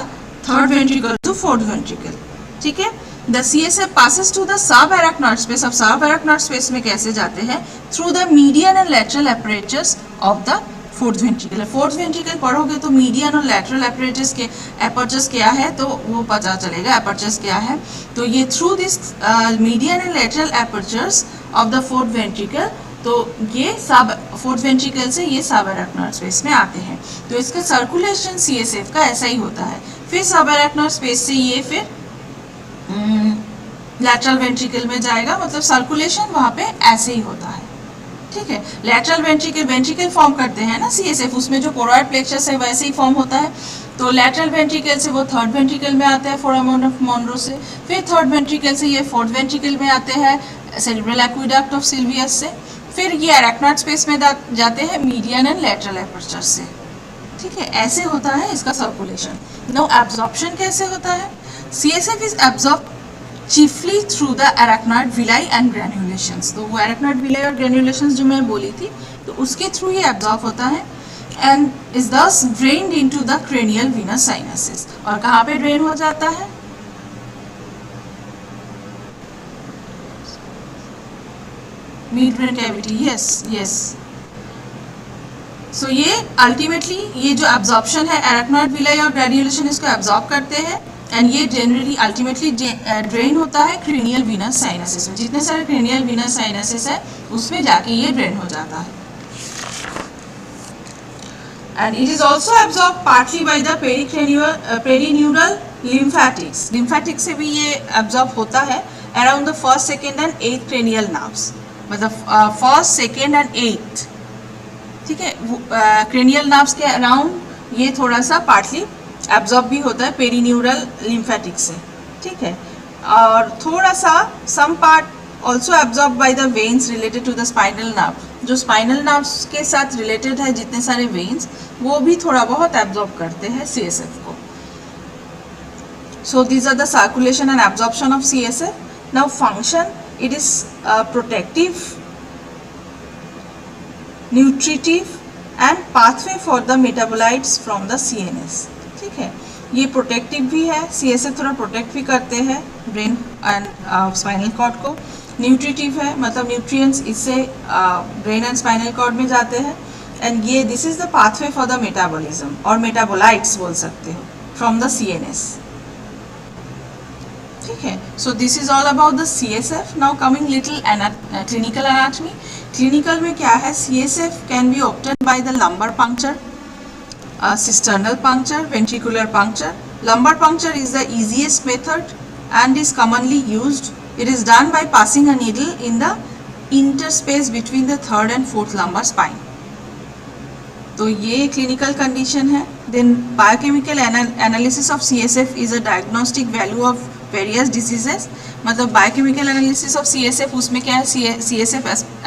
3rd ventricle to 4th ventricle, ठीक है. The CSF passes to the subarachnoid space. अब subarachnoid space में कैसे जाते हैं? Through the median and lateral apertures of the 4th ventricle. 4th ventricle पढ़ोगे तो median और lateral apertures के apertures क्या है तो वो पता चलेगा, apertures क्या है. तो ये through this median and lateral apertures of the 4th ventricle, तो ये सब 4th ventricle से ये subarachnoid space में आते हैं. तो इसका circulation CSF का ऐसा ही होता है. फिर subarachnoid space से ये फिर लैटरल वेंट्रिकल में जाएगा, मतलब सर्कुलेशन वहाँ पे ऐसे ही होता है, ठीक है. लैटरल वेंट्रिकल फॉर्म करते हैं ना CSF, उसमें जो कोरॉइड प्लेक्सस है वैसे ही फॉर्म होता है. तो लैटरल वेंट्रिकल से वो 3rd वेंट्रिकल में आते हैं फोरामेन ऑफ मोनरो से, फिर 3rd वेंट्रिकल से ये 4th वेंट्रिकल में आते हैं सेरेब्रल एक्वेडक्ट ऑफ सिल्वियस से, फिर ये अरेक्नॉइड स्पेस में जाते हैं मीडियन एंड लैटरल एपर्चर से, ठीक है. ऐसे होता है इसका सर्कुलेशन. नो एब्जॉर्प्शन कैसे होता है? CSF is absorb chiefly through the arachnoid villi and granulations. तो वो arachnoid villi और granulations जो मैं बोली थी, तो उसके थ्रू ये absorb होता है. and is thus drained into the cranial venous sinuses. और कहाँ पे ड्रेन हो जाता है? Mid brain cavity. यस. सो ये अल्टीमेटली ये जो एब्जॉर्प्शन है एराक्नॉइड विलाई और ग्रेन्युलेशन इसको एब्जॉर्ब करते हैं एंड ये जनरली अल्टीमेटली ड्रेन होता है क्रेनियल वीनस साइनसेस में. जितने सारे क्रेनियल वीनस साइनसेस है उसमें जाके ये ड्रेन हो जाता है. And it is also absorbed partly by the perineural lymphatics. Lymphatics से भी ये absorb होता है around the first, second and eighth cranial nerves. मतलब first, second and eighth, ठीक है. cranial nerves के around ये थोड़ा सा partly absorb भी होता है perineural lymphatics से, ठीक है. और थोड़ा सा some part also absorbed by the veins related to the spinal nerve. जो स्पाइनल नर्व्स के साथ रिलेटेड है जितने सारे वेन्स वो भी थोड़ा बहुत एब्जॉर्ब करते हैं CSF को. So these are the circulation and absorption of CSF. Now function, it is protective, nutritive and pathway for the metabolites from the CNS. ठीक है, ये प्रोटेक्टिव भी है. CSF थोड़ा प्रोटेक्ट भी करते हैं ब्रेन एंड स्पाइनल कॉर्ड को. न्यूट्रिटिव है, मतलब न्यूट्रिएंट्स इससे ब्रेन एंड स्पाइनल कॉर्ड में जाते हैं. एंड ये this is the pathway for the metabolism और मेटाबोलाइट्स बोल सकते हो फ्रॉम द CNS. ठीक है, so this is all about the CSF. Now coming little clinical anatomy. Clinical में क्या है? CSF can be obtained by the lumbar puncture, cisternal puncture, ventricular puncture. Lumbar puncture is the easiest method and is commonly used. It is done by passing a needle in the interspace between the third and fourth lumbar spine. तो ये clinical condition है. Then biochemical analysis of CSF is a diagnostic value of various diseases. मतलब biochemical analysis of CSF उसमें क्या है? CSF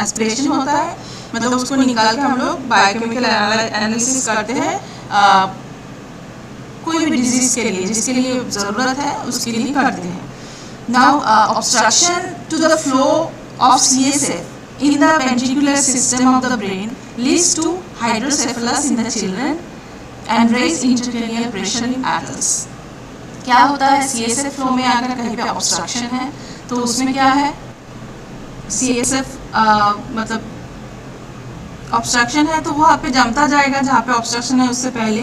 aspiration होता है, मतलब उसको निकाल के हम लोग biochemical analysis करते हैं कोई भी डिजीज के लिए जिसके लिए ज़रूरत है उसके लिए करते हैं. Now obstruction to the flow of CSF in the ventricular system of the brain leads to hydrocephalus in the children and raise intracranial pressure in adults. क्या होता है? CSF फ्लो में अगर कहीं पे ऑब्स्ट्रक्शन है तो उसमें क्या है? CSF मतलब ऑब्स्ट्रक्शन है तो वहाँ पे जमता जाएगा जहाँ पे ऑब्स्ट्रक्शन है उससे पहले.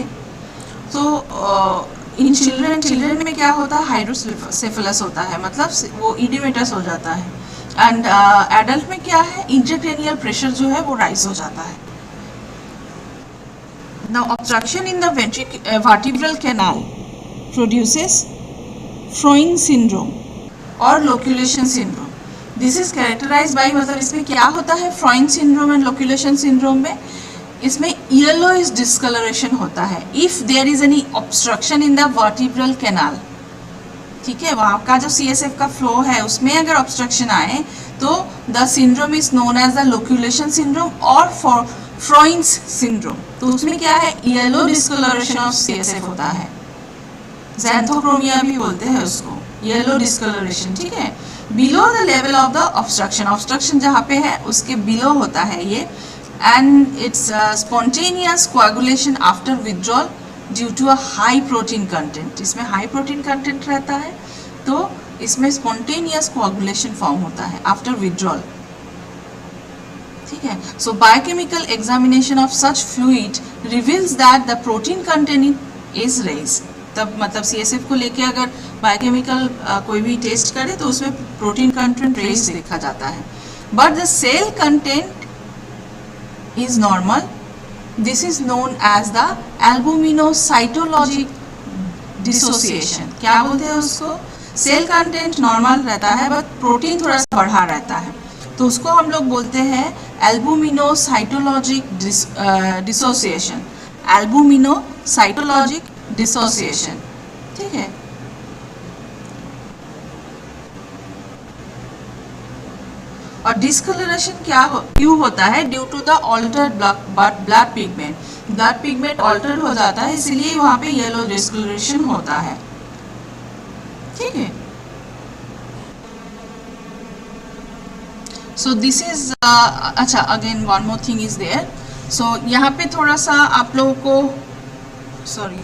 तो इन चिल्ड्रन में क्या होता है? हाइड्रोसेफेलस होता है, मतलब वो इडिमेटस हो जाता है. एंड एडल्ट में क्या है? इंट्राक्रेनियल प्रेशर जो है वो राइज हो जाता है. Now obstruction in the vertebral canal produces Froin syndrome और loculation syndrome. This is characterized by, मतलब इसमें क्या होता है? Froin syndrome and loculation syndrome में इसमें येलोइश डिस्कलरेशन होता है if there is any obstruction in the vertebral canal. ठीक है, वहाँ का जो CSF का फ्लो है उसमें अगर ऑब्स्ट्रक्शन आए तो the syndrome is known as the loculation syndrome और फ्रोइन्स सिंड्रोम. तो उसमें क्या है? येलो डिस्कलरेशन ऑफ CSF होता है. ज़ैंथोक्रोमिया भी बोलते हैं उसको, येलो डिस्कलरेशन. ठीक है, below the level of the obstruction. Obstruction जहाँ पे है उसके बिलो होता है ये. And it's spontaneous coagulation after withdrawal due to a high protein content. इसमें high protein content रहता है तो इसमें spontaneous coagulation form होता है after withdrawal. ठीक है, so biochemical examination of such fluid reveals that the protein content is raised. तब मतलब CSF को लेके अगर बायोकेमिकल कोई भी टेस्ट करे तो उसमें प्रोटीन कंटेंट रेज देखा जाता है. But the cell content is normal. This is known as the albuminocytologic dissociation. क्या बोलते हैं उसको? सेल कंटेंट नॉर्मल रहता है बट प्रोटीन थोड़ा सा बढ़ा रहता है तो उसको हम लोग बोलते हैं albuminocytologic dissociation. albuminocytologic dissociation. ठीक है, और डिस्कलरेशन क्यों होता है? Due to the altered blood pigment. Blood pigment altered हो जाता है इसलिए वहाँ पे येलो डिस्कलरेशन होता है. ठीक है, सो दिस इज अच्छा again one more thing is there. सो यहाँ पे थोड़ा सा आप लोगों को सॉरी,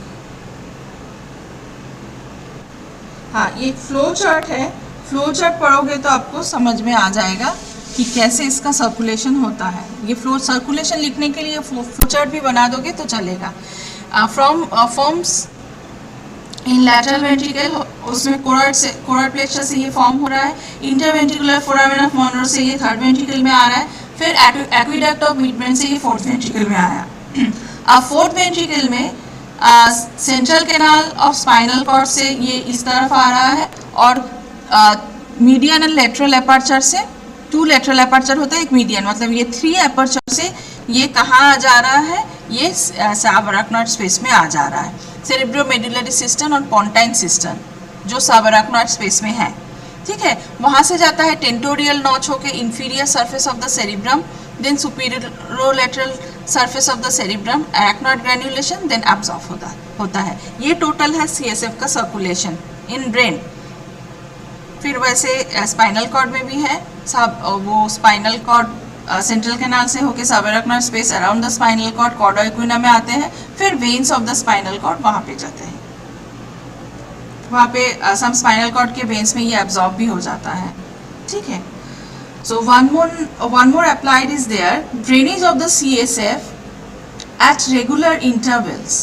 हाँ, ये फ्लो चार्ट है। फ्लो चार्ट पढ़ोगे तो आपको समझ में आ जाएगा कि कैसे इसका सर्कुलेशन होता है। ये फ्लो सर्कुलेशन लिखने के लिए फ्लो चार्ट भी बना दोगे तो चलेगा। फॉर्म्स इन लैटरल वेंट्रिकल, उसमें कोरॉइड प्लेक्सर से ये फॉर्म हो रहा है। इंटरवेंट्रिकुलर फोरामेन ऑफ मॉनरो से ये थर्ड वेंट्रिकल में आ रहा है। फिर एक्विडक्ट ऑफ मिडब्रेन से ये फोर्थ वेंट्रिकल में आया। अब फोर्थ वेंट्रिकल में central canal of spinal cord से ये इस तरफ आ रहा है, और मीडियन एंड लेटरल एपर्चर से, 2 लेटरल एपर्चर होता है, एक मीडियन, मतलब ये 3 एपर्चर से ये कहाँ आ जा रहा है, ये सबअराक्नॉइड स्पेस में आ जा रहा है। सेरेब्रोमेडुलरी सिस्टम और पोंटाइन सिस्टम जो सबअराक्नॉइड स्पेस में है, ठीक है, वहाँ से जाता है टेंटोरियल नॉच होके inferior surface of the cerebrum, then superolateral surface of the cerebrum, arachnoid granulation, then absorb होता है। ये टोटल है सीएसएफ का सर्कुलेशन इन ब्रेन। फिर वैसे स्पाइनल कॉर्ड में भी है सब, वो स्पाइनल कॉर्ड सेंट्रल कैनाल से होके subarachnoid space around the spinal cord cauda equina में आते हैं। फिर veins of the spinal cord वहाँ पे जाते हैं, वहाँ पे सम स्पाइनल कॉर्ड के वेन्स में ये एब्जॉर्ब भी हो जाता है, ठीक है। So one more applied is there. Drainage of the CSF at regular intervals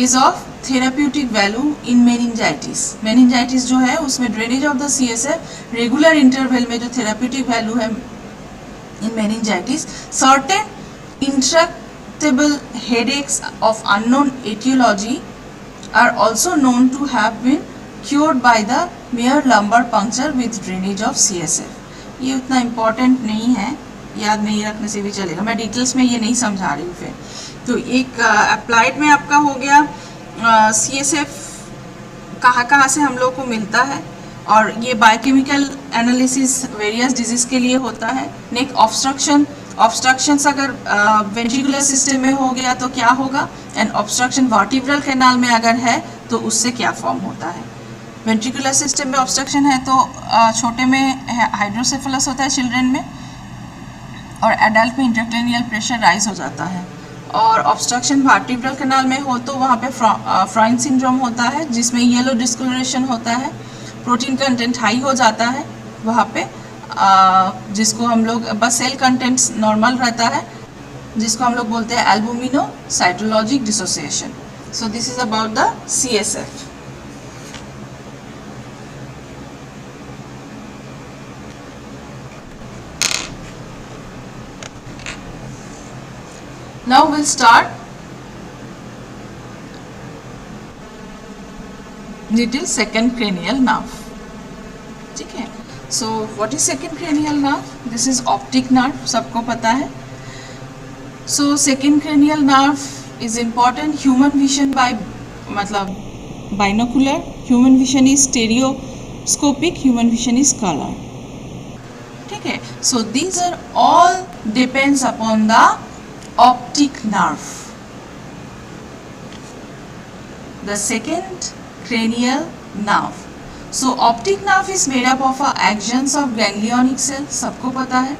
is of therapeutic value in meningitis. Meningitis जो है उसमें drainage of the CSF regular interval में जो therapeutic value है in meningitis. Certain intractable headaches of unknown etiology are also known to have been cured by the mere lumbar puncture with drainage of CSF. ये उतना इम्पॉर्टेंट नहीं है, याद नहीं रखने से भी चलेगा, मैं डिटेल्स में ये नहीं समझा रही हूँ। फिर तो एक अप्लाइड में आपका हो गया सीएसएफ कहाँ कहाँ से हम लोग को मिलता है, और ये बायोकेमिकल एनालिसिस वेरियस डिजीज़ के लिए होता है। नेक्स्ट ऑब्स्ट्रक्शंस अगर वेंट्रिकुलर सिस्टम में हो गया तो क्या होगा, एंड ऑब्स्ट्रक्शन वर्टिब्रल कैनाल में अगर है तो उससे क्या फॉर्म होता है। वेंट्रिकुलर सिस्टम में ऑब्स्ट्रक्शन है तो छोटे में हाइड्रोसेफलस होता है चिल्ड्रन में, और एडल्ट में इंट्राक्रैनियल प्रेशर राइज हो जाता है। और ऑब्स्ट्रक्शन वर्टिब्रल कैनाल में हो तो वहाँ पे फ्राइन सिंड्रोम होता है जिसमें येलो डिस्कलरेशन होता है, प्रोटीन कंटेंट हाई हो जाता है वहाँ पे, जिसको हम लोग बस सेल कंटेंट्स नॉर्मल रहता है, जिसको हम लोग बोलते हैं albuminocytologic dissociation. So this is about the CSF. Now we'll start little second cranial nerve, ठीक है। So what is second cranial nerve? This is optic nerve, सबको पता है। So second cranial nerve is important. Human vision by मतलब binocular, human vision is stereoscopic, human vision is color, ठीक है। So these are all depends upon the optic nerve. The second cranial nerve. So optic nerve is made up of axons of ganglionic cell, सबको पता है।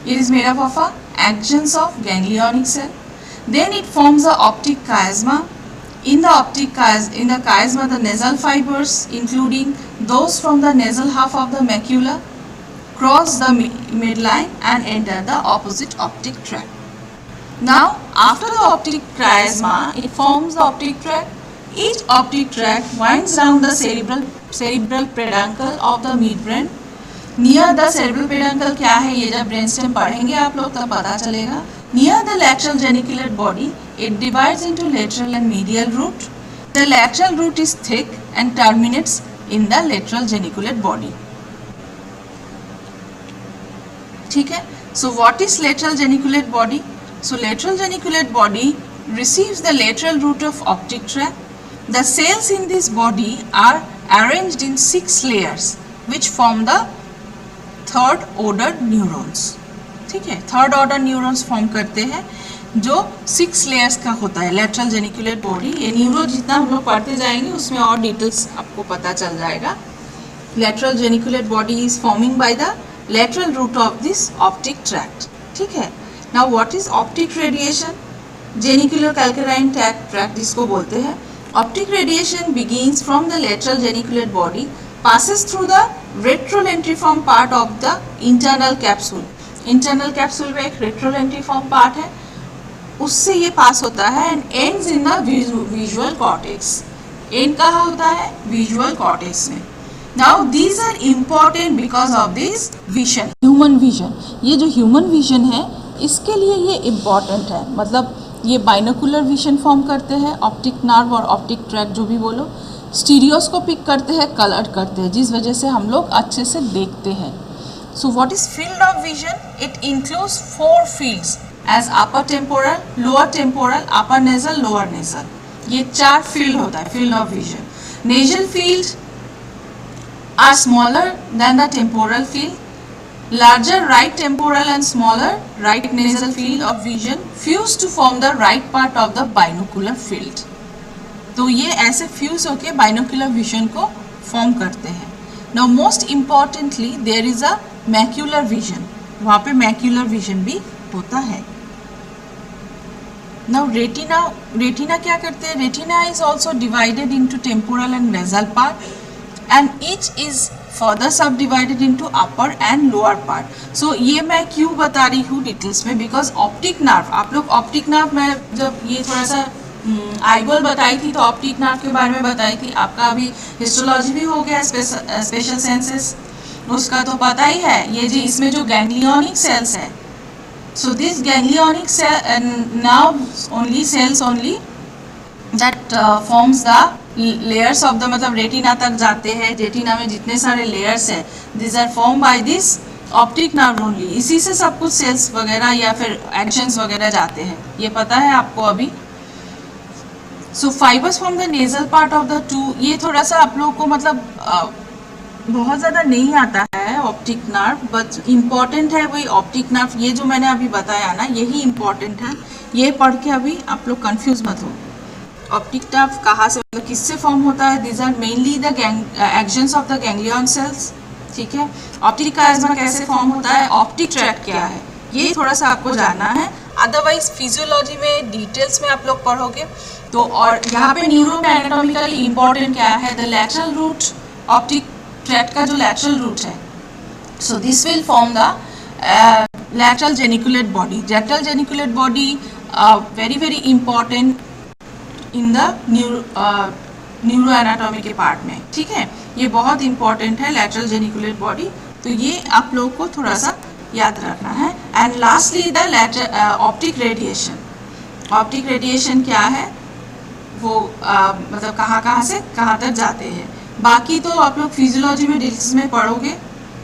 It is made up of axons of ganglionic cell. Then it forms the optic chiasma. In the chiasma, the nasal fibers, including those from the nasal half of the macula, cross the midline and enter the opposite optic tract. Now, after the optic chiasma, it forms the optic tract. Each optic tract winds round the cerebral peduncle of the midbrain. Near the cerebral peduncle क्या है, ये जब ब्रेनस्टेम पढ़ेंगे आप लोग तब पता चलेगा। Near the lateral geniculate body, it divides into lateral and medial root. The lateral root is thick and terminates in the lateral geniculate body. ठीक है। So what is lateral geniculate body? So lateral geniculate body receives the lateral root of optic tract. The cells in this body are arranged in 6 layers which form the third order neurons, ठीक है। थर्ड ऑर्डर न्यूरॉन्स फॉर्म करते हैं जो 6 लेयर्स का होता है lateral geniculate body। ये न्यूरो जितना हम लोग पढ़ते जाएंगे उसमें और डिटेल्स आपको पता चल जाएगा। lateral geniculate body is forming by the lateral root of this optic tract, ठीक है। Now what is optic radiation? Genicular calcarine tract जिसको बोलते हैं. Optic radiation begins from the lateral geniculate body, passes through the retrolentiform part of the internal capsule. Internal capsule में एक रेट्रोलेंटिफॉर्म पार्ट है, उससे ये पास होता है and ends in the visual cortex. And कहाँ होता है? विजुअल कॉर्टेक्स में. Now these are important because of this vision. Human vision, ये जो ह्यूमन विजन है इसके लिए ये इम्पॉर्टेंट है. मतलब ये बाइनोकुलर विजन फॉर्म करते हैं, ऑप्टिक नर्व और ऑप्टिक ट्रैक जो भी बोलो, स्टीरियोस्कोपिक करते हैं, कलर करते हैं, जिस वजह से हम लोग अच्छे से देखते हैं. So what is field of vision? It includes 4 fields as upper temporal, lower temporal, upper nasal, lower nasal. ये 4 field होता है field of vision. Nasal field are smaller than the temporal field. Larger right temporal and smaller right nasal field of vision fuse to form the right part of the binocular field. तो ये ऐसे fuse होके binocular vision को form करते हैं. Now most importantly there is a macular vision. वहाँ पे macular vision भी होता है. Now retina क्या करते हैं? Retina is also divided into temporal and nasal part and each is further subdivided into upper and lower part. So ये मैं क्यों बता रही हूँ डिटेल्स में? Because optic nerve, आप लोग optic nerve में जब ये थोड़ा सा आईबॉल बताई थी तो ऑप्टिक नर्व के बारे में बताई थी. आपका अभी हिस्टोलॉजी भी हो गया, स्पेशल सेंसेस उसका तो पता ही है. ये जी इसमें जो गैंग्लियोनिक सेल्स है, so this ganglionic cell now only cells only that forms the layers of the, मतलब रेटिना तक जाते हैं. रेटिना में जितने सारे लेयर्स है this are form by this optic nerve only. इसी से सब कुछ सेल्स वगैरह या फिर एक्शंस वगैरह जाते हैं, ये पता है आपको अभी. So fibers from the nasal part of the two, ये थोड़ा सा आप लोग को मतलब बहुत ज़्यादा नहीं आता है ऑप्टिक नर्व, बट इम्पॉर्टेंट है वही ऑप्टिक नर्व. ये जो मैंने अभी बताया ना यही इम्पॉर्टेंट है, ये पढ़ के अभी आप लोग कंफ्यूज मत हो. ऑप्टिक नर्व कहाँ से मतलब किससे फॉर्म होता है? These are mainly the axons of the ganglion cells. ठीक है, ऑप्टिक काइज्मा कैसे फॉर्म होता है, ऑप्टिक ट्रैक्ट क्या है, ये थोड़ा सा आपको जानना है. अदरवाइज फिजियोलॉजी में डिटेल्स में आप लोग पढ़ोगे तो. और यहाँ पे न्यूरो में एनाटॉमिकली इम्पॉर्टेंट क्या है? The lateral root, optic tract का जो लैटरल रूट है, so this will form the lateral geniculate body. Lateral geniculate body very very important in the neuro anatomy के पार्ट में. ठीक है, ये बहुत इंपॉर्टेंट है लैटरल जेनिकुलेट बॉडी, तो ये आप लोग को थोड़ा सा याद रखना है. And lastly the optic radiation. Optic radiation क्या है वो मतलब कहाँ से कहाँ तक जाते हैं, बाकी तो आप लोग फिजियोलॉजी में डिटेल्स में पढ़ोगे.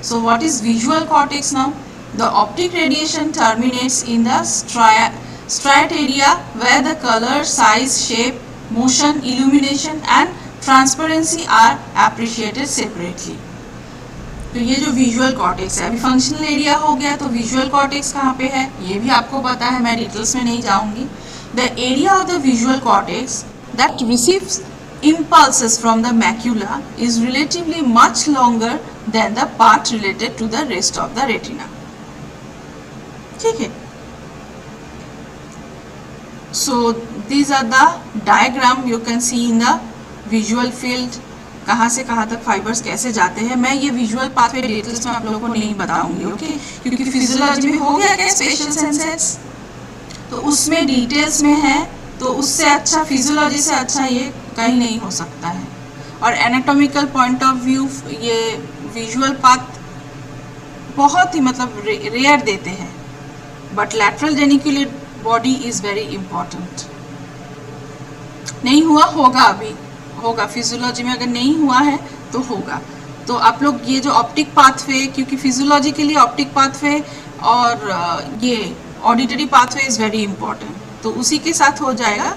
So what is visual cortex now? The optic radiation terminates in the striate area where the colour, size, shape, motion, illumination and transparency are appreciated separately. तो ये जो विजुअल कॉर्टेक्स है, अभी फंक्शनल एरिया हो गया, तो विजुअल कॉर्टेक्स कहाँ पे है ये भी आपको पता है, मैं डिटेल्स में नहीं जाऊंगी. The area of the visual cortex that receives impulses from the macula is relatively much longer than the part related to the rest of the retina. ठीक है, so these are the diagram you can see in the visual field. कहाँ से कहाँ तक फाइबर्स कैसे जाते हैं. मैं ये विजुअल पाथवे डिटेल्स में आप लोगों को नहीं बताऊंगी, ओके, क्योंकि फिजियोलॉजी में हो गया क्या स्पेशल सेंसेस, तो उसमें डिटेल्स में है, तो उससे अच्छा फिजियोलॉजी से अच्छा ये कहीं नहीं हो सकता है. और एनाटॉमिकल पॉइंट ऑफ व्यू ये विजुअल पाथ बहुत ही मतलब रेयर देते हैं, but lateral geniculate body is very important. नहीं हुआ होगा, अभी होगा फिजियोलॉजी में, अगर नहीं हुआ है तो होगा. तो आप लोग ये जो ऑप्टिक पाथवे, क्योंकि फिजियोलॉजी के लिए ऑप्टिक पाथवे और ये auditory pathway is very important, तो उसी के साथ हो जाएगा.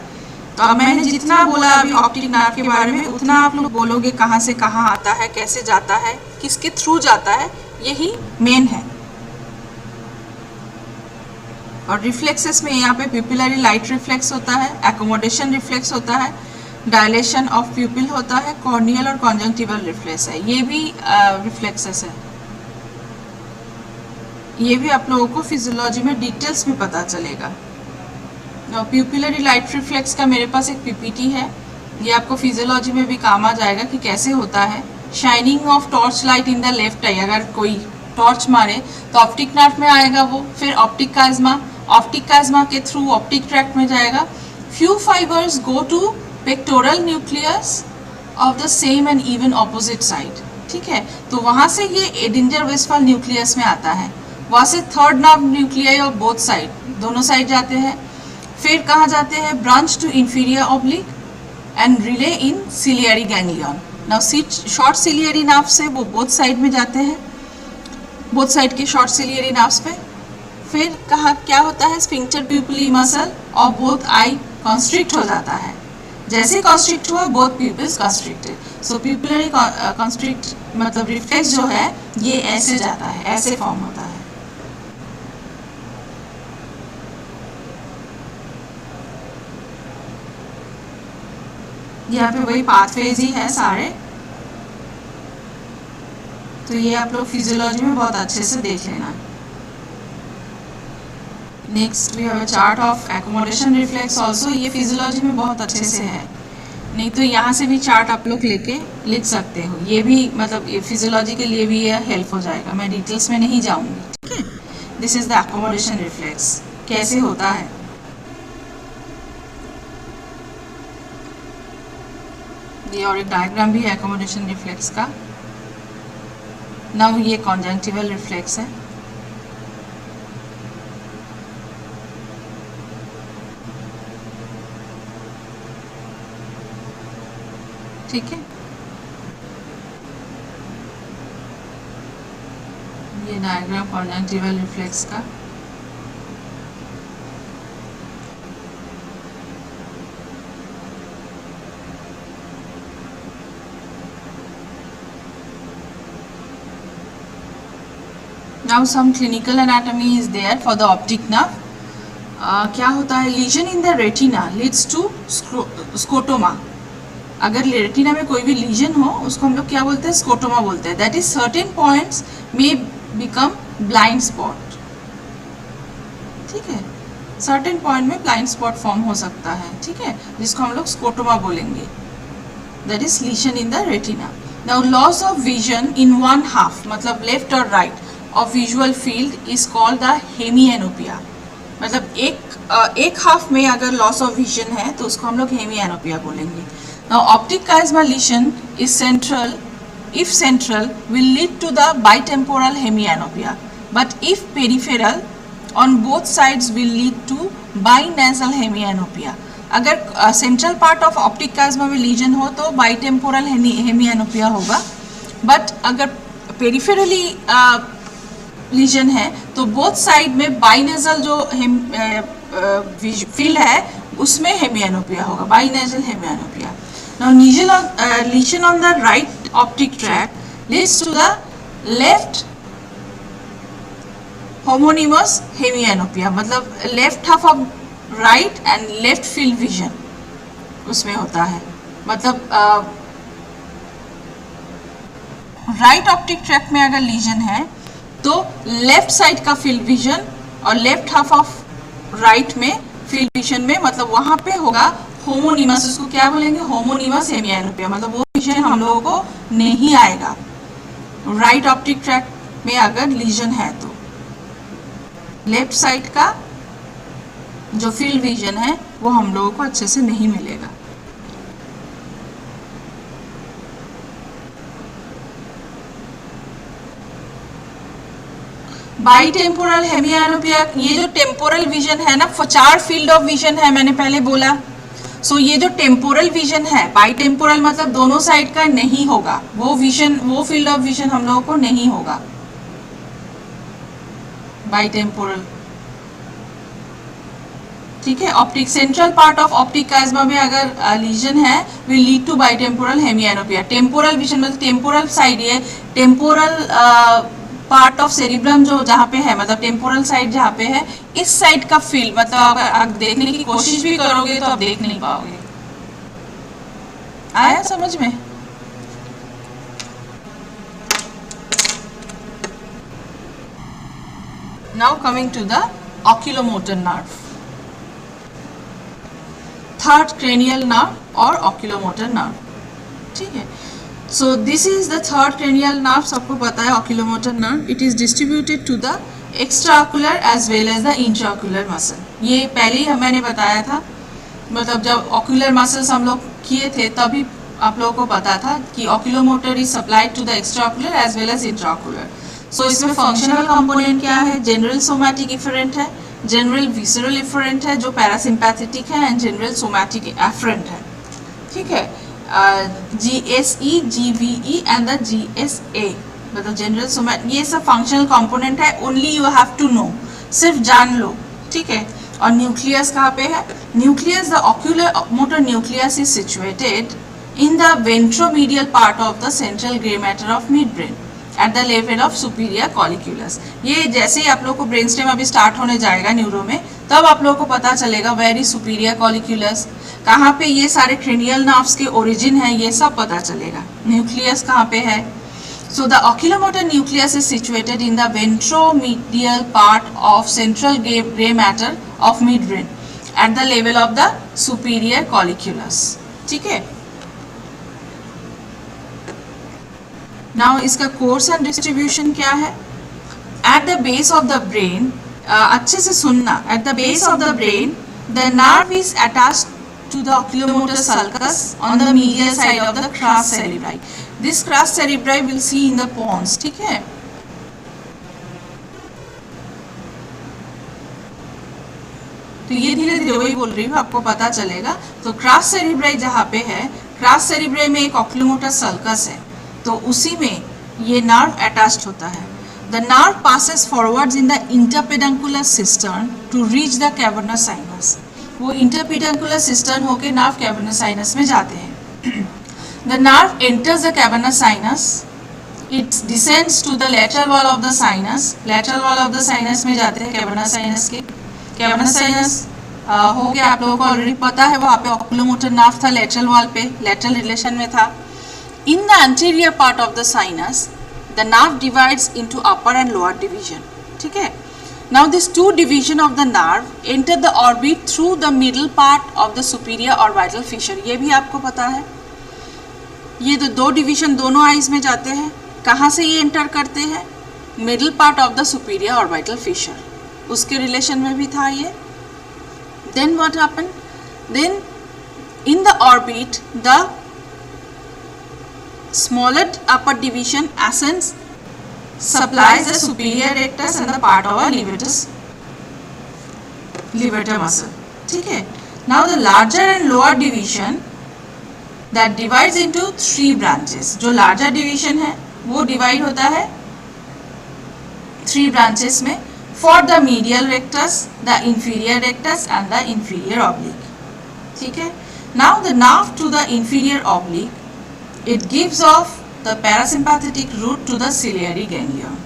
तो अब मैंने जितना बोला अभी ऑप्टिक नर्व के बारे में, उतना आप लोग बोलोगे कहाँ से कहाँ आता है, कैसे जाता है, किसके थ्रू जाता है, यही मेन है. और रिफ्लेक्सेस में यहाँ पे पिपुलरी लाइट रिफ्लेक्स होता है, एकोमोडेशन रिफ्लेक्स होता है, डायलेशन ऑफ प्यूपिल होता है, कॉर्नियल और कॉन्जंक्टिवल रिफ्लेक्स है, ये भी रिफ्लेक्सेस है. ये भी आप लोगों को फिजियोलॉजी में डिटेल्स में पता चलेगा। प्यूपिलरी लाइट रिफ्लेक्स का मेरे पास एक पीपीटी है, ये आपको फिजियोलॉजी में भी काम आ जाएगा कि कैसे होता है। Shining of torch light in the left eye, अगर कोई टॉर्च मारे तो ऑप्टिक नर्व में आएगा वो, फिर ऑप्टिक काजमा के थ्रू ऑप्टिक ट्रैक्ट में जाएगा। Few fibres go to pretectal nucleus of the same and even opposite side, ठीक है। तो वहाँ से ये एडिंजर वेस्टफाल न्यूक्लियस में आता है, वहाँ से third nerve nuclei of both side, दोनों साइड जाते हैं। फिर कहाँ जाते हैं, branch to inferior oblique and relay in ciliary ganglion. Now short ciliary nerve से वो बोथ साइड में जाते हैं, बोथ साइड के शॉर्ट सिलियरी नर्व्स पे। फिर कहाँ क्या होता है, स्फिंक्टर प्यूपिली मसल और बोथ आई कॉन्स्ट्रिक्ट हो जाता है। जैसे कॉन्स्ट्रिक्ट हुआ both pupils constricted. So pupillary constrict मतलब रिफ्लेक्स जो है ये ऐसे जाता है, ऐसे फॉर्म होता है। यहाँ पे वही पाथवेज ही है सारे, तो ये आप लोग फिजियोलॉजी में बहुत अच्छे से देख लेना। Next we have a chart of accommodation reflex also, ये फिजियोलॉजी में बहुत अच्छे से है, नहीं तो यहाँ से भी चार्ट आप लोग लेके लिख सकते हो। ये भी मतलब ये फिजियोलॉजी के लिए भी ये हेल्प हो जाएगा, मैं डिटेल्स में नहीं जाऊँगी, ठीक है। This is the accommodation reflex, कैसे होता है। ये और एक डायग्राम भी है एकोमोडेशन रिफ्लेक्स का। नाउ ये कॉन्जंक्टिवल रिफ्लेक्स है, ठीक है। ये डायग्राम कॉन्जंक्टिवल रिफ्लेक्स का। Now some clinical anatomy is there for the optic nerve. क्या होता है, lesion in the retina leads to scotoma. अगर रेटिना में कोई भी लीजन हो उसको हम लोग क्या बोलते हैं, स्कोटोमा बोलते हैं। That is certain points may become blind spot, ठीक है। सर्टेन पॉइंट में ब्लाइंड स्पॉट फॉर्म हो सकता है, ठीक है, जिसको हम लोग स्कोटोमा बोलेंगे। That is lesion in the retina. Now loss of vision in one half, मतलब लेफ्ट और right of visual field is called the hemianopia. मतलब एक हाफ में अगर लॉस ऑफ विजन है तो उसको हम लोग हेमिएनोपिया बोलेंगे। Now optic chiasma lesion is central. If central, will lead to the bitemporal hemianopia. But if peripheral, on both sides will lead to binasal hemianopia. अगर central part of optic chiasma में लीजन हो तो बाइटेम्पोरल हेमिएनोपिया होगा, बट अगर पेरिफेरली लीजन है तो बोथ साइड में बाइनेजल जो फील्ड है उसमें हेमिएनोपिया होगा, बाइनेजल हेमिएनोपिया। Now lesion on the right optic tract leads to the left homonymous hemianopia, मतलब left half of right and left field vision उसमें होता है। मतलब राइट ऑप्टिक ट्रैक्ट में अगर लीजन है तो लेफ्ट साइड का फील्ड विजन और लेफ्ट हाफ ऑफ राइट में फील्ड विजन में, मतलब वहां पे होगा होमोनिमस, उसको क्या बोलेंगे, होमोनिमस हेमिएनोपिया। मतलब वो विजन हम लोगों को नहीं आएगा राइट ऑप्टिक ट्रैक्ट में अगर लीजन है तो। लेफ्ट साइड का जो फील्ड विजन है वो हम लोगों को अच्छे से नहीं मिलेगा। बाइटेम्पोरल हेमिएनोपिया, ये जो टेम्पोरल विजन है ना, चार फील्ड ऑफ विजन है मैंने पहले बोला। सो ये जो टेम्पोरल विजन है, बाइटेम्पोरल मतलब दोनों साइड का नहीं होगा, वो विजन, वो फील्ड ऑफ विजन हम लोगों को नहीं होगा बाइटेम्पोरल, ठीक है। Optic central part of optic chiasma में अगर लीजन है will lead to bitemporal hemianopia. Temporal vision मतलब टेम्पोरल साइड, ये टेम्पोरल पार्ट ऑफ सेरिब्रम जो जहाँ पे है, मतलब टेम्पोरल साइड जहाँ पे है, इस साइड का फील्ड, मतलब अगर आप देखने की कोशिश भी करोगे तो आप देख नहीं पाओगे। आया समझ में? Now coming to the oculomotor nerve, third cranial nerve or oculomotor nerve. ठीक है, so this is the third cranial nerve. सबको पता है oculomotor nerve. It is distributed to the extraocular as well as the intraocular muscle. ये पहले ही मैंने बताया था, मतलब जब ocular muscles हम लोग किए थे तभी आप लोगों को पता था कि oculomotor is supplied to the extraocular as well as intraocular. So इसमें functional component क्या है? General somatic efferent है, general visceral efferent है जो parasympathetic है, and general somatic afferent है. ठीक है, GSE, GVE and the GSA, मतलब जनरल सोमैटिक, ये सब फंक्शनल कंपोनेंट है. Only you have to know, सिर्फ जान लो. ठीक है, और न्यूक्लियस कहाँ पे है? Nucleus, the ocular motor nucleus is situated in the ventromedial part of the central grey matter of mid brain at the level of superior colliculus. ये जैसे ही आप लोग को ब्रेन स्टेम अभी स्टार्ट होने जाएगा न्यूरो में, तब आप लोग को पता चलेगा वेरी सुपीरियर कॉलिक्यूलस, कहाँ पे ये सारे क्रेनियल नर्व्स के ओरिजिन है, ये सब पता चलेगा. न्यूक्लियस कहाँ पे है? So the oculomotor nucleus is situated in the ventromedial part of central gray matter of midbrain at the level of the superior colliculus. ठीक है. Now इसका course and distribution क्या है? At the base of the brain, अच्छे से सुनना. At the base of the brain, the nerve is attached to the oculomotor sulcus on the medial side of the crus cerebri. This crus cerebri will see in the pons. ठीक है, तो ये धीरे धीरे वही बोल रही हूँ, आपको पता चलेगा. तो crus cerebri जहाँ पे है, crus cerebri में एक oculomotor sulcus है, तो उसी में ये नर्व अटैच्ड होता है. The nerve passes forwards in the interpeduncular cistern to reach the cavernous sinus. वो इंटरपेडिकुलर सिस्टर्न होके नर्व कैवर्नस साइनस में जाते हैं. The nerve enters the cavernous sinus. It descends to the lateral wall of the sinus. Lateral wall of the sinus में जाते हैं cavernous sinus के. Cavernous sinus हो गया, आप लोगों को ऑलरेडी पता है, वहाँ पे oculomotor nerve था lateral wall पे, lateral relation में था. In the anterior part of the sinus, the nerve divides into upper and lower division. ठीक है. Now these two division of the nerve enter the orbit through the middle part of the superior orbital fissure. ये भी आपको पता है. ये तो दो डिवीजन दोनों आइज में जाते हैं. कहाँ से ये एंटर करते हैं? Middle part of the superior orbital fissure, उसके रिलेशन में भी था ये. Then what happen? Then in the orbit the smaller upper division ascends, supplies the superior rectus and the part of our levator muscle. ठीक है. Now the larger and lower division that divides into three branches. जो larger division है वो divide होता है three branches में. For the medial rectus, the inferior rectus and the inferior oblique. ठीक है. Now the nerve to the inferior oblique, it gives off the parasympathetic route to the ciliary ganglion.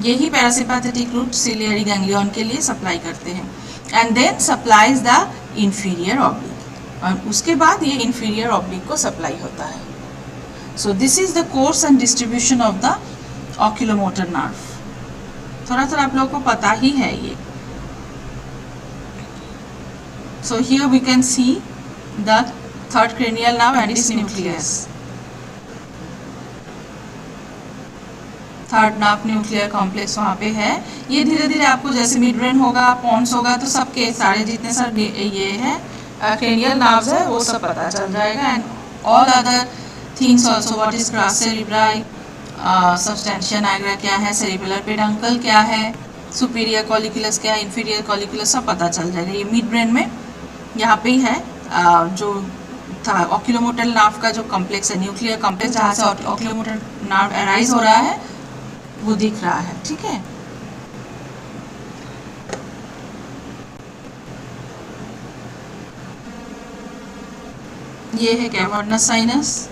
यही parasympathetic route ciliary ganglion के लिए सप्लाई करते हैं. And then supplies the inferior oblique. और उसके बाद ये inferior oblique को सप्लाई होता है. So this is the course and distribution of the oculomotor nerve. थोड़ा थोड़ा आप लोगों को पता ही है ये. So here we can see the third cranial nerve and its nucleus. Third nerve nuclear complex वहाँ पे है. ये धीरे धीरे आपको जैसे मिड ब्रेन होगा, पॉन्स होगा, तो सबके सारे जितने सारे ये है क्रेनियल नर्व्स है वो सब पता चल जाएगा. And all other things also, what is crus cerebri, substantia nigra क्या है, सेरिबेलर पेडंकल क्या है, सुपीरियर कॉलिक्यूलस क्या है, इंफीरियर कॉलिक्यूलस, सब पता चल जाएगा. ये मिड ब्रेन में यहाँ पे ही है जो था ऑक्यूलोमोटर नर्व का जो कॉम्प्लेक्स है, न्यूक्लियर कॉम्प्लेक्स, जहाँ से ऑक्यूलोमोटर नर्व अराइज हो रहा है वो दिख रहा है. ठीक है. ये है कैवर्नस साइनस.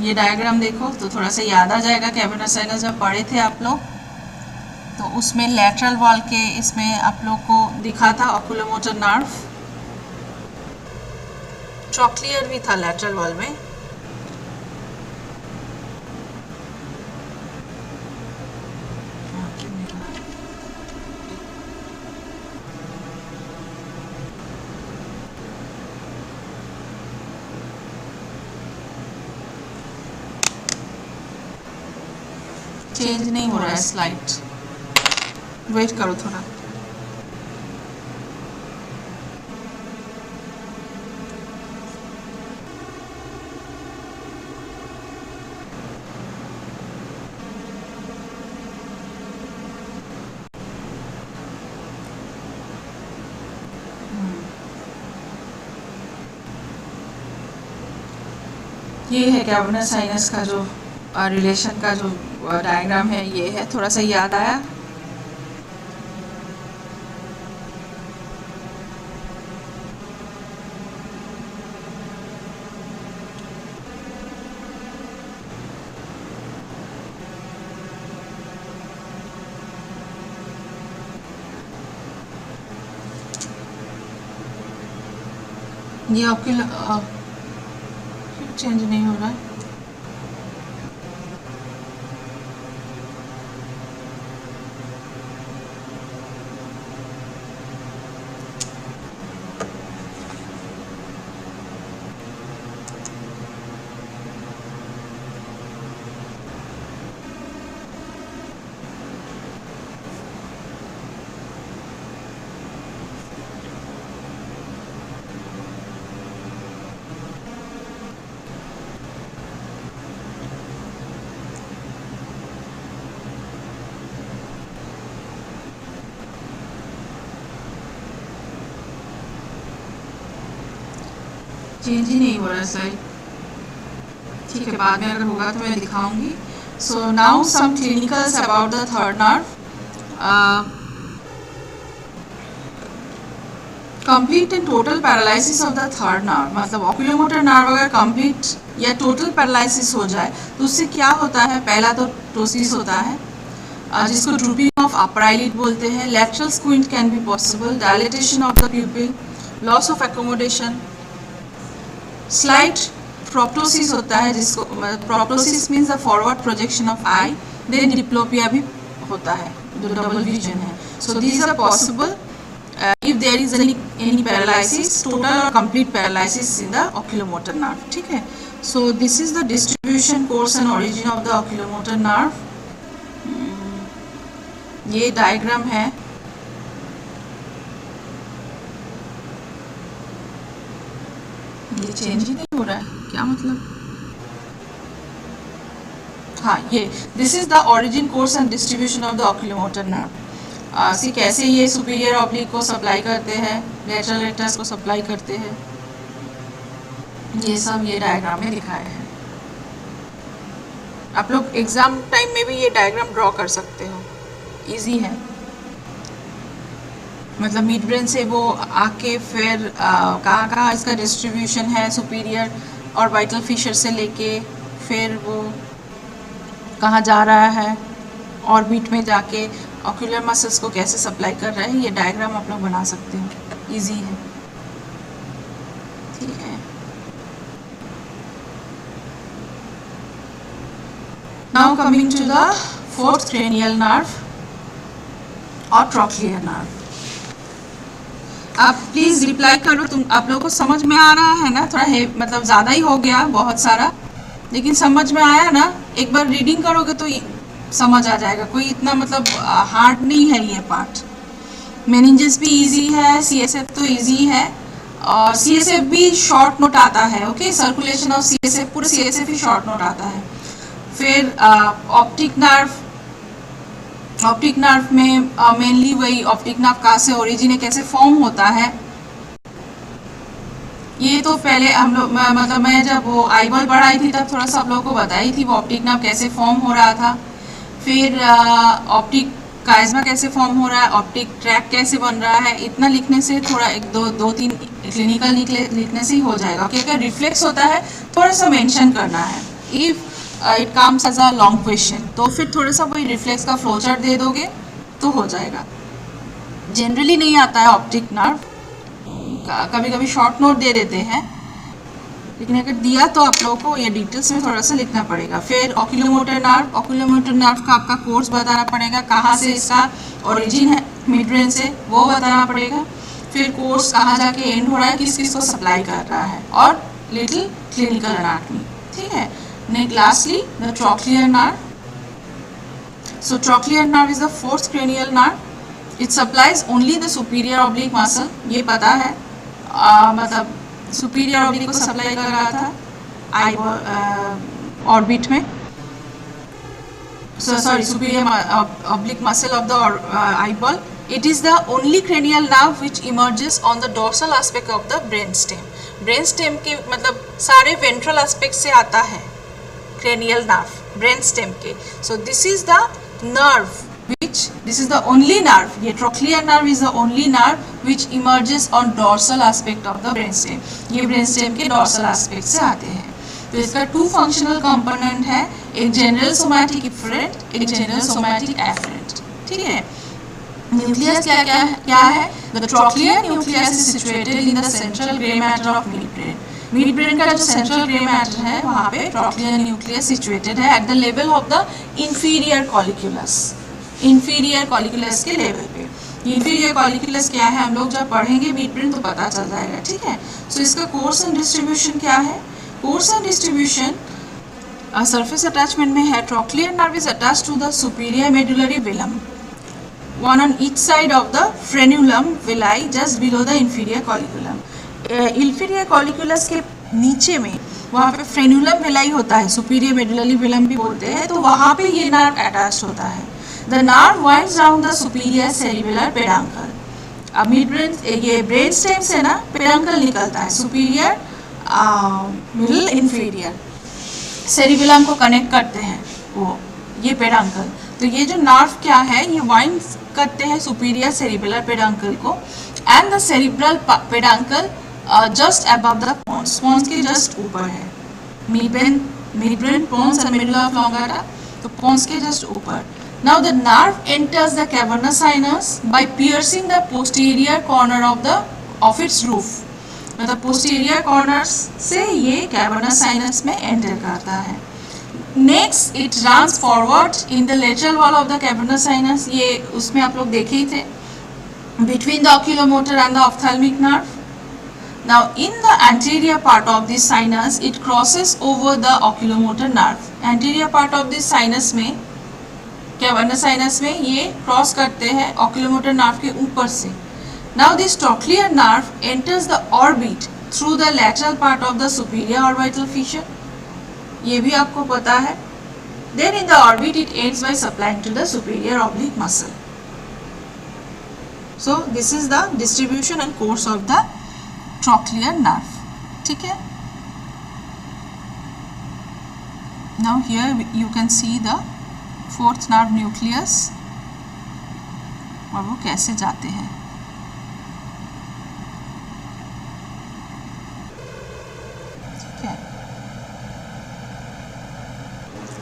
ये डायग्राम देखो तो थोड़ा सा याद आ जाएगा. कैवर्नस साइनस जब पढ़े थे आप लोग तो उसमें लैटरल वॉल के इसमें आप लोग को दिखा था ऑक्यूलोमोटर नर्व. ट्रॉक्लियर भी था लैटरल वॉल में. चेंज नहीं हो रहा है स्लाइड, वेट करो थोड़ा। ये है कैवर्नस साइनस का जो रिलेशन का जो डायग्राम है, ये है, थोड़ा सा याद आया। ये आपके चेंज नहीं हो रहा है। चेंज ही नहीं हो रहा है सर। ठीक है, बाद में अगर होगा तो मैं दिखाऊंगी। So now some clinicals about the third nerve. Complete and total paralysis of the third nerve, मतलब ऑक्यूलोमोटर नर्व अगर कंप्लीट या टोटल पैरालिसिस हो जाए तो उससे क्या होता है? पहला तो टोसिस होता है, जिसको ड्रूपिंग ऑफ अपर आईलिड बोलते हैं। Lateral squint can be possible, dilatation of the pupil, loss of accommodation, slight proptosis होता है, जिसको proptosis means the forward projection of eye. Then diplopia भी होता है, जो डबल विजन है। So these are possible if there is any paralysis, total or complete paralysis in the oculomotor nerve. ठीक है, so this is the distribution, course and origin of the oculomotor nerve. ये डायग्राम है। ये चेंज ही नहीं हो रहा है, क्या मतलब? हाँ, ये this is the origin, course and distribution of the oculomotor nerve. सी कैसे ये सुपीरियर ऑब्लिक को सप्लाई करते हैं, लेटरल रेक्टस को सप्लाई करते हैं, ये सब ये डायग्राम में दिखाए हैं। आप लोग एग्जाम टाइम में भी ये डायग्राम ड्रॉ कर सकते हो, इजी है। मतलब मिड ब्रेन से वो आके फिर कहाँ कहाँ इसका डिस्ट्रीब्यूशन है, सुपीरियर और वाइटल फिशर से लेके फिर वो कहाँ जा रहा है, ऑर्बिट में जाके ऑक्यूलर मसल्स को कैसे सप्लाई कर रहे हैं, ये डायग्राम आप लोग बना सकते हो, इजी है। ठीक है, now coming to the fourth cranial nerve और ट्रॉक्लियर नर्व। आप प्लीज रिप्लाई करो, तुम आप लोगों को समझ में आ रहा है ना? थोड़ा है, मतलब ज़्यादा ही हो गया, बहुत सारा, लेकिन समझ में आया ना? एक बार रीडिंग करोगे तो समझ आ जाएगा, कोई इतना मतलब हार्ड नहीं है ये पार्ट। मेनिंजेस भी इजी है, सीएसएफ तो इजी है, और सीएसएफ भी शॉर्ट नोट आता है। ओके, सर्कुलेशन ऑफ सीएसएफ, पूरे सीएसएफ ही शॉर्ट नोट आता है। फिर ऑप्टिक नर्व में मेनली वही ऑप्टिक नर्व कहाँ से ओरिजिन है, कैसे फॉर्म होता है, ये तो पहले हम लोग मतलब मैं जब वो आईबॉल पढ़ाई थी तब थोड़ा सा आप लोगों को बताई थी वो ऑप्टिक नर्व कैसे फॉर्म हो रहा था। फिर ऑप्टिक काइज़मा कैसे फॉर्म हो रहा है, ऑप्टिक ट्रैक कैसे बन रहा है, इतना लिखने से थोड़ा एक दो तीन क्लिनिकल लिखने से ही हो जाएगा। ओके, अगर रिफ्लेक्स होता है थोड़ा सा मेंशन करना है। If it comes as a long question तो फिर थोड़ा सा वही रिफ्लेक्स का फ्लो चार्ट दे दोगे तो हो जाएगा। जनरली नहीं आता है ऑप्टिक नर्व, कभी कभी शॉर्ट नोट दे देते हैं, लेकिन अगर दिया तो आप लोगों को ये डिटेल्स में थोड़ा सा लिखना पड़ेगा। फिर ऑक्यूलोमोटर नर्व का आपका कोर्स बताना पड़ेगा, कहाँ से इसका ओरिजिन है मिड ब्रेन से वो बताना पड़ेगा। फिर कोर्स कहाँ जाके एंड हो रहा है, किस किस को सप्लाई कर रहा है, और लिटिल क्लिनिकल एनाटॉमी। ठीक है, next lastly the trochlear nerve. So trochlear nerve is the fourth cranial nerve. It supplies only the superior oblique muscle. ये पता है, मतलब superior oblique को supply कर रहा था आई ऑर्बिट में. So sorry, superior oblique muscle of the eyeball. It is the only cranial nerve which emerges on the dorsal aspect of the brainstem. Brainstem के मतलब सारे ventral aspect से आता है cranial nerve, brainstem के. So this is the nerve which, this is the only nerve, ये trochlear nerve is the only nerve which emerges on dorsal aspect of the brainstem. ये brainstem के dorsal aspect से आते हैं. तो इसका टू फंक्शनल कंपोनेंट है, एक जनरल सोमैटिक इफरेंट, एक जनरल सोमैटिक एफरेंट. ठीक है. न्यूक्लियस क्या है? The trochlear nucleus is situated in the central grey matter of mid brain. Mid brain का जो सेंट्रल ग्रे मैटर है वहाँ पे ट्रोक्लियर न्यूक्लियस सिचुएटेड है at the level of the inferior colliculus. Inferior colliculus के लेवल पे. इंफीरियर कॉलिक्यूलस क्या है हम लोग जब पढ़ेंगे मिड ब्रेन तो पता चल जाएगा. ठीक है. सो इसका कोर्स एंड डिस्ट्रीब्यूशन क्या है? Course and distribution surface attachment में है. Trochlear nerve is attached to the superior medullary velum, one on each side of the frenulum villi just below the inferior colliculum. inferior colliculus के नीचे में वहाँ पे frenulum villi होता है, superior medullary vilum भी बोलते हैं, तो वहाँ पे ये nerve attached होता है. The nerve winds round the superior cerebellar peduncle. अब मिड ब्रेन ये ब्रेन स्टेम से ना पेडंकल निकलता है, सुपीरियर मिडिल इंफीरियर सेरिबेलम को कनेक्ट करते हैं वो ये पेडंकल. तो ये जो नर्व क्या है ये वाइंड करते हैं सुपीरियर सेरिबेलर पेडंकल को and the cerebral peduncle just above the pons. Pons के जस्ट ऊपर है. Midbrain pons and medulla oblongata, तो पोन्स के जस्ट ऊपर. Now the nerve enters the cavernous sinus by piercing the posterior corner of its roof. मतलब posterior corners से ये cavernous sinus में enter करता है. Next it runs forward in the lateral wall of the cavernous sinus. ये उसमें आप लोग देखे ही थे. Between the oculomotor and the ophthalmic nerve. Now in the anterior part of this sinus it crosses over the oculomotor nerve. Anterior part of this sinus में कैवर्नस साइनस में ये क्रॉस करते हैं ऑक्यूलोमोटर नर्व के ऊपर से. Now this trochlear nerve enters the orbit through the lateral part of the superior orbital fissure. ये भी आपको पता है. Then in the orbit it ends by supplying to the superior oblique muscle. So this is the distribution and course of the trochlear nerve. ठीक है. Now here you can see the fourth nerve nucleus और वो कैसे जाते हैं. ठीक है.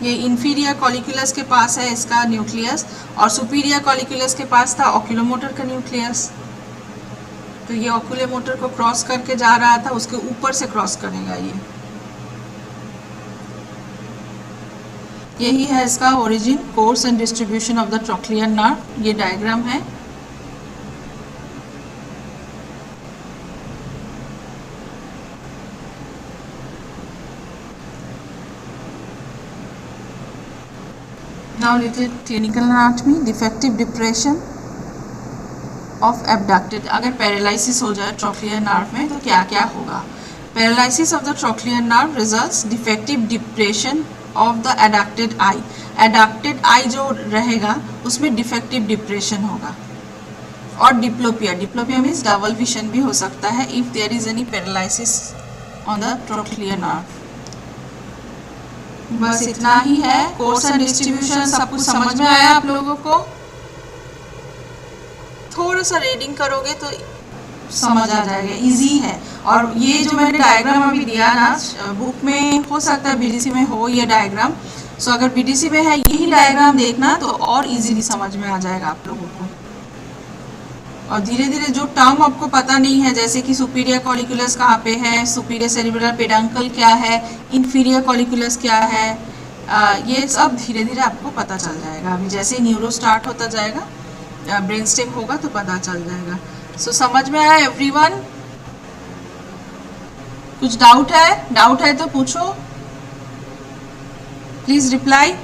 ये इंफीरियर कॉलिक्यूलस के पास है इसका न्यूक्लियस और सुपीरियर कॉलिक्यूलस के पास था ऑक्यूलोमोटर का न्यूक्लियस. तो ये ऑक्यूलोमोटर को क्रॉस करके जा रहा था, उसके ऊपर से क्रॉस करेगा ये. यही है इसका origin, course and distribution of the trochlear nerve. ये डायग्राम है. Now little clinical anatomy. Defective depression of abducted. अगर पैरालिसिस हो जाए ट्रोक्लियर नर्व में तो क्या क्या होगा. Paralysis of the trochlear nerve results defective depression of the adducted eye. Adducted eye जो रहेगा उसमें डिफेक्टिव डिप्रेशन होगा. और diplopia. Diplopia means double vision भी हो सकता है if there is any paralysis on the trochlear nerve. बस इतना ही है. कोर्स एंड डिस्ट्रीब्यूशन सब कुछ समझ में आया आप लोगों को. थोड़ा सा रीडिंग करोगे तो समझ आ जाएगा, इजी है. और ये जो मैंने डायग्राम अभी दिया ना बुक में, हो सकता है बीडीसी में हो ये डायग्राम. सो अगर बीडीसी में है यही डायग्राम देखना तो और इजीली समझ में आ जाएगा आप लोगों को. और धीरे धीरे जो टर्म आपको पता नहीं है जैसे कि सुपीरियर कॉलिक्यूलस कहाँ पे है, सुपीरियर सेरिब्रल पेडंकल क्या है, इंफीरियर कॉलिक्यूलस क्या है, ये सब धीरे धीरे आपको पता चल जाएगा. अभी जैसे न्यूरो स्टार्ट होता जाएगा, ब्रेन स्टेम होगा तो पता चल जाएगा. सो समझ में आया एवरीवन? कुछ डाउट है? डाउट है तो पूछो, प्लीज रिप्लाई.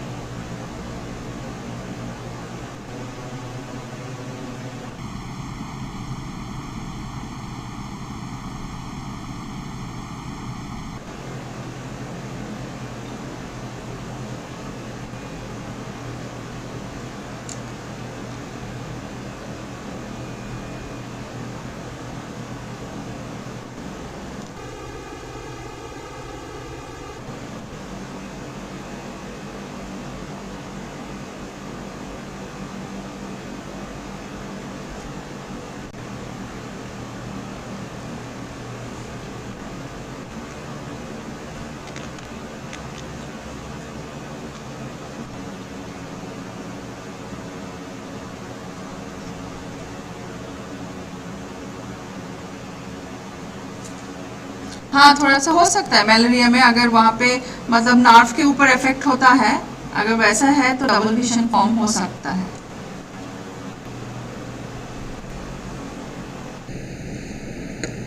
हाँ, थोड़ा सा हो सकता है मलेरिया में, अगर वहाँ पे मतलब नर्व के ऊपर इफेक्ट होता है, अगर वैसा है तो डबल विजन फॉर्म हो सकता है।